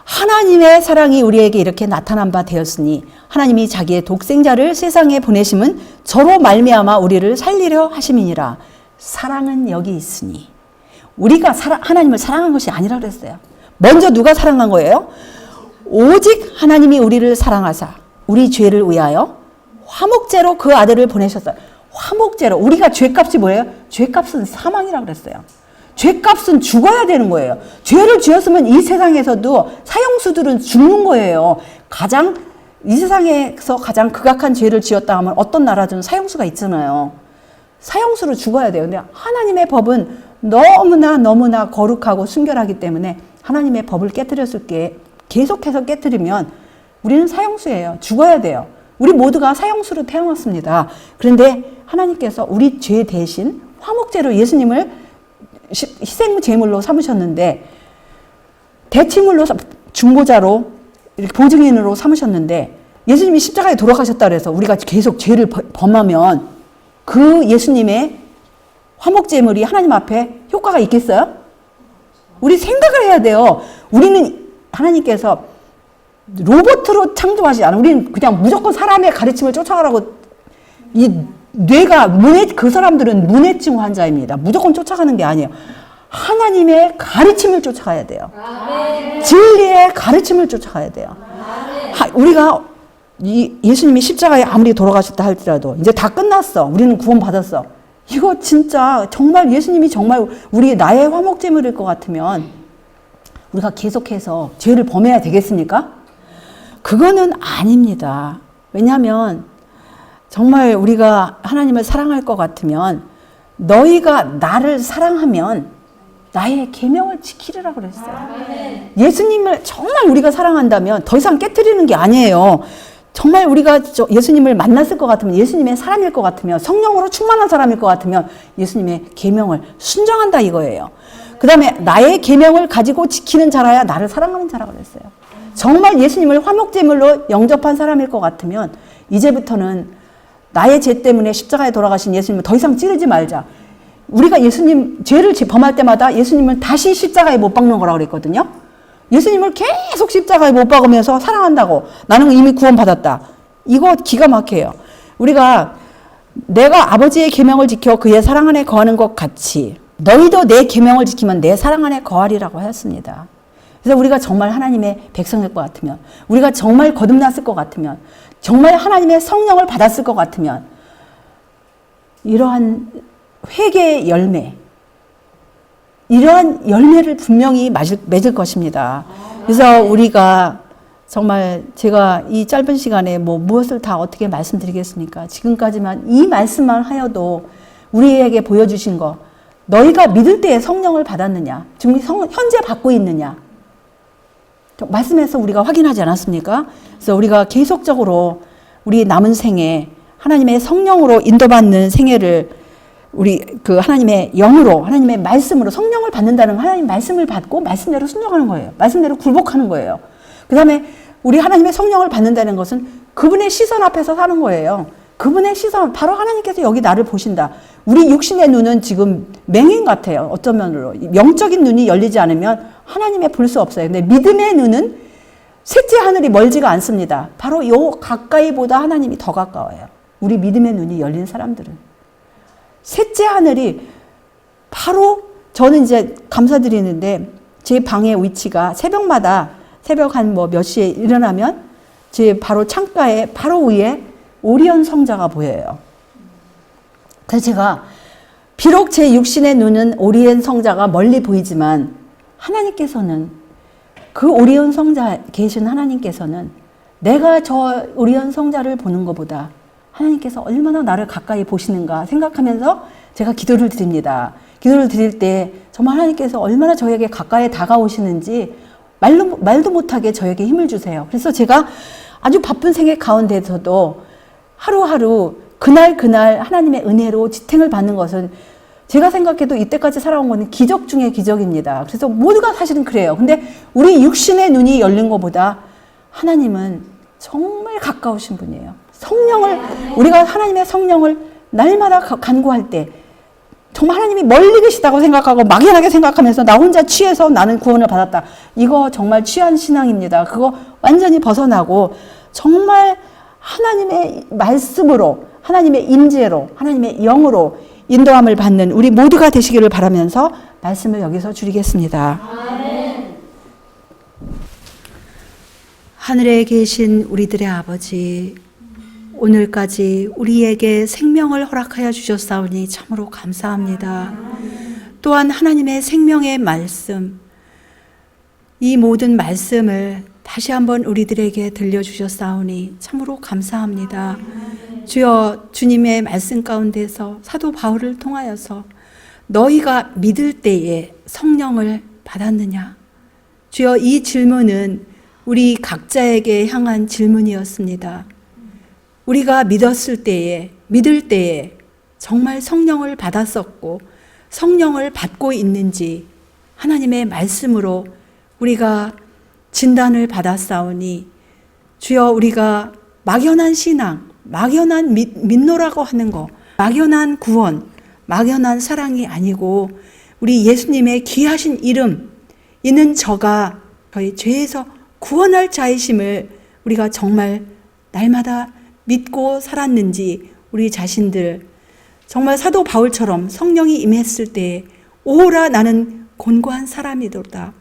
하나님의 사랑이 우리에게 이렇게 나타난 바 되었으니 하나님이 자기의 독생자를 세상에 보내심은 저로 말미암아 우리를 살리려 하심이니라. 사랑은 여기 있으니 우리가 하나님을 사랑한 것이 아니라 그랬어요. 먼저 누가 사랑한 거예요? 오직 하나님이 우리를 사랑하사 우리 죄를 위하여 화목제로 그 아들을 보내셨어요. 화목제로. 우리가 죄값이 뭐예요? 죄값은 사망이라고 그랬어요. 죄값은 죽어야 되는 거예요. 죄를 지었으면 이 세상에서도 사형수들은 죽는 거예요. 이 세상에서 가장 극악한 죄를 지었다 하면 어떤 나라든 사형수가 있잖아요. 사형수로 죽어야 돼요. 근데 하나님의 법은 너무나 거룩하고 순결하기 때문에 하나님의 법을 깨뜨렸을 게 계속해서 깨뜨리면 우리는 사형수예요. 죽어야 돼요. 우리 모두가 사형수로 태어났습니다. 그런데 하나님께서 우리 죄 대신 화목제로 예수님을 희생 제물로 삼으셨는데 대치물로 중보자로 이렇게 보증인으로 삼으셨는데 예수님이 십자가에 돌아가셨다 그래서 우리가 계속 죄를 범하면 그 예수님의 화목제물이 하나님 앞에 효과가 있겠어요? 우리 생각을 해야 돼요. 우리는 하나님께서 로봇으로 창조하지 않아요. 우리는 그냥 무조건 사람의 가르침을 쫓아가라고 이 뇌가 그 사람들은 문해증 환자입니다. 무조건 쫓아가는 게 아니에요. 하나님의 가르침을 쫓아가야 돼요. 아멘. 진리의 가르침을 쫓아가야 돼요. 우리가 예수님이 십자가에 아무리 돌아가셨다 할지라도 이제 다 끝났어. 우리는 구원받았어. 이거 진짜 정말 예수님이 정말 나의 화목제물일 것 같으면 우리가 계속해서 죄를 범해야 되겠습니까? 그거는 아닙니다. 왜냐하면 정말 우리가 하나님을 사랑할 것 같으면 너희가 나를 사랑하면 나의 계명을 지키리라 그랬어요. 예수님을 정말 우리가 사랑한다면 더 이상 깨트리는 게 아니에요. 정말 우리가 예수님을 만났을 것 같으면 예수님의 사람일 것 같으면 성령으로 충만한 사람일 것 같으면 예수님의 계명을 순종한다 이거예요. 그 다음에 나의 계명을 가지고 지키는 자라야 나를 사랑하는 자라고 그랬어요. 정말 예수님을 화목제물로 영접한 사람일 것 같으면 이제부터는 나의 죄 때문에 십자가에 돌아가신 예수님을 더 이상 찌르지 말자. 우리가 예수님 죄를 범할 때마다 예수님을 다시 십자가에 못 박는 거라고 그랬거든요. 예수님을 계속 십자가에 못 박으면서 사랑한다고 나는 이미 구원받았다. 이거 기가 막혀요. 우리가 내가 아버지의 계명을 지켜 그의 사랑 안에 거하는 것 같이 너희도 내 계명을 지키면 내 사랑 안에 거하리라고 하였습니다. 그래서 우리가 정말 하나님의 백성일 것 같으면 우리가 정말 거듭났을 것 같으면 정말 하나님의 성령을 받았을 것 같으면 이러한 회개의 열매 이러한 열매를 분명히 맺을 것입니다. 그래서 우리가 정말 제가 이 짧은 시간에 무엇을 다 어떻게 말씀드리겠습니까? 지금까지만 이 말씀만 하여도 우리에게 보여주신 거 너희가 믿을 때에 성령을 받았느냐 지금 현재 받고 있느냐 말씀에서 우리가 확인하지 않았습니까? 그래서 우리가 계속적으로 우리 남은 생에 하나님의 성령으로 인도받는 생애를 우리 그 하나님의 영으로, 하나님의 말씀으로, 성령을 받는다는 건 하나님 말씀을 받고 말씀대로 순종하는 거예요. 말씀대로 굴복하는 거예요. 그 다음에 우리 하나님의 성령을 받는다는 것은 그분의 시선 앞에서 사는 거예요. 그분의 시선, 바로 하나님께서 여기 나를 보신다. 우리 육신의 눈은 지금 맹인 같아요. 어떤 면으로. 영적인 눈이 열리지 않으면 하나님의 볼 수 없어요. 근데 믿음의 눈은 셋째 하늘이 멀지가 않습니다. 바로 요 가까이보다 하나님이 더 가까워요. 우리 믿음의 눈이 열린 사람들은. 셋째 하늘이 바로 저는 이제 감사드리는데 제 방의 위치가 새벽마다 새벽 한 뭐 몇 시에 일어나면 제 바로 창가에 바로 위에 오리온 성자가 보여요. 그래서 제가 비록 제 육신의 눈은 오리온 성자가 멀리 보이지만 하나님께서는 그 오리온 성자 계신 하나님께서는 내가 저 오리온 성자를 보는 것보다 하나님께서 얼마나 나를 가까이 보시는가 생각하면서 제가 기도를 드립니다. 기도를 드릴 때 정말 하나님께서 얼마나 저에게 가까이 다가오시는지 말도 못하게 저에게 힘을 주세요. 그래서 제가 아주 바쁜 생애 가운데서도 하루하루 그날 하나님의 은혜로 지탱을 받는 것은 제가 생각해도 이때까지 살아온 것은 기적 중에 기적입니다. 그래서 모두가 사실은 그래요. 근데 우리 육신의 눈이 열린 것보다 하나님은 정말 가까우신 분이에요. 성령을, 우리가 하나님의 성령을 날마다 간구할 때 정말 하나님이 멀리 계시다고 생각하고 막연하게 생각하면서 나 혼자 취해서 나는 구원을 받았다. 이거 정말 취한 신앙입니다. 그거 완전히 벗어나고 정말 하나님의 말씀으로, 하나님의 임재로, 하나님의 영으로 인도함을 받는 우리 모두가 되시기를 바라면서 말씀을 여기서 줄이겠습니다. 아멘. 하늘에 계신 우리들의 아버지, 오늘까지 우리에게 생명을 허락하여 주셨사오니 참으로 감사합니다. 또한 하나님의 생명의 말씀, 이 모든 말씀을 다시 한번 우리들에게 들려주셨사오니 참으로 감사합니다. 주여, 주님의 말씀 가운데서 사도 바울을 통하여서 너희가 믿을 때에 성령을 받았느냐? 주여, 이 질문은 우리 각자에게 향한 질문이었습니다. 우리가 믿었을 때에, 믿을 때에 정말 성령을 받았었고 성령을 받고 있는지 하나님의 말씀으로 우리가 진단을 받았사오니 주여, 우리가 막연한 신앙, 막연한 믿노라고 하는 거, 막연한 구원, 막연한 사랑이 아니고 우리 예수님의 귀하신 이름 있는 저가 저희 죄에서 구원할 자이심을 우리가 정말 날마다 믿고 살았는지 우리 자신들 정말 사도 바울처럼 성령이 임했을 때 오호라 나는 곤고한 사람이도다.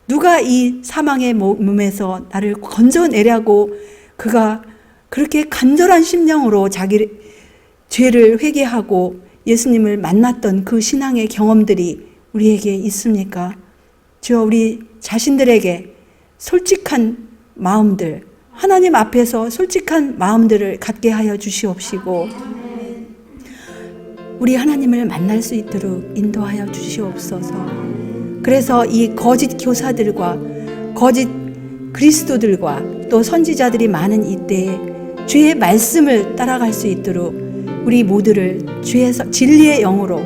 누가 이 사망의 몸에서 나를 건져내려고 그가 그렇게 간절한 심령으로 자기 죄를 회개하고 예수님을 만났던 그 신앙의 경험들이 우리에게 있습니까? 주여, 우리 자신들에게 솔직한 마음들, 하나님 앞에서 솔직한 마음들을 갖게 하여 주시옵시고 우리 하나님을 만날 수 있도록 인도하여 주시옵소서. 그래서 이 거짓 교사들과 거짓 그리스도들과 또 선지자들이 많은 이때에 주의 말씀을 따라갈 수 있도록 우리 모두를 주의 진리의 영으로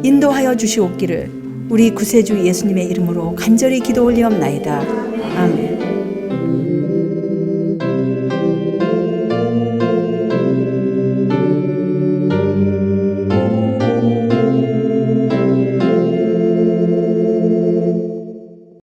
인도하여 주시옵기를 우리 구세주 예수님의 이름으로 간절히 기도 올리옵나이다. 아멘.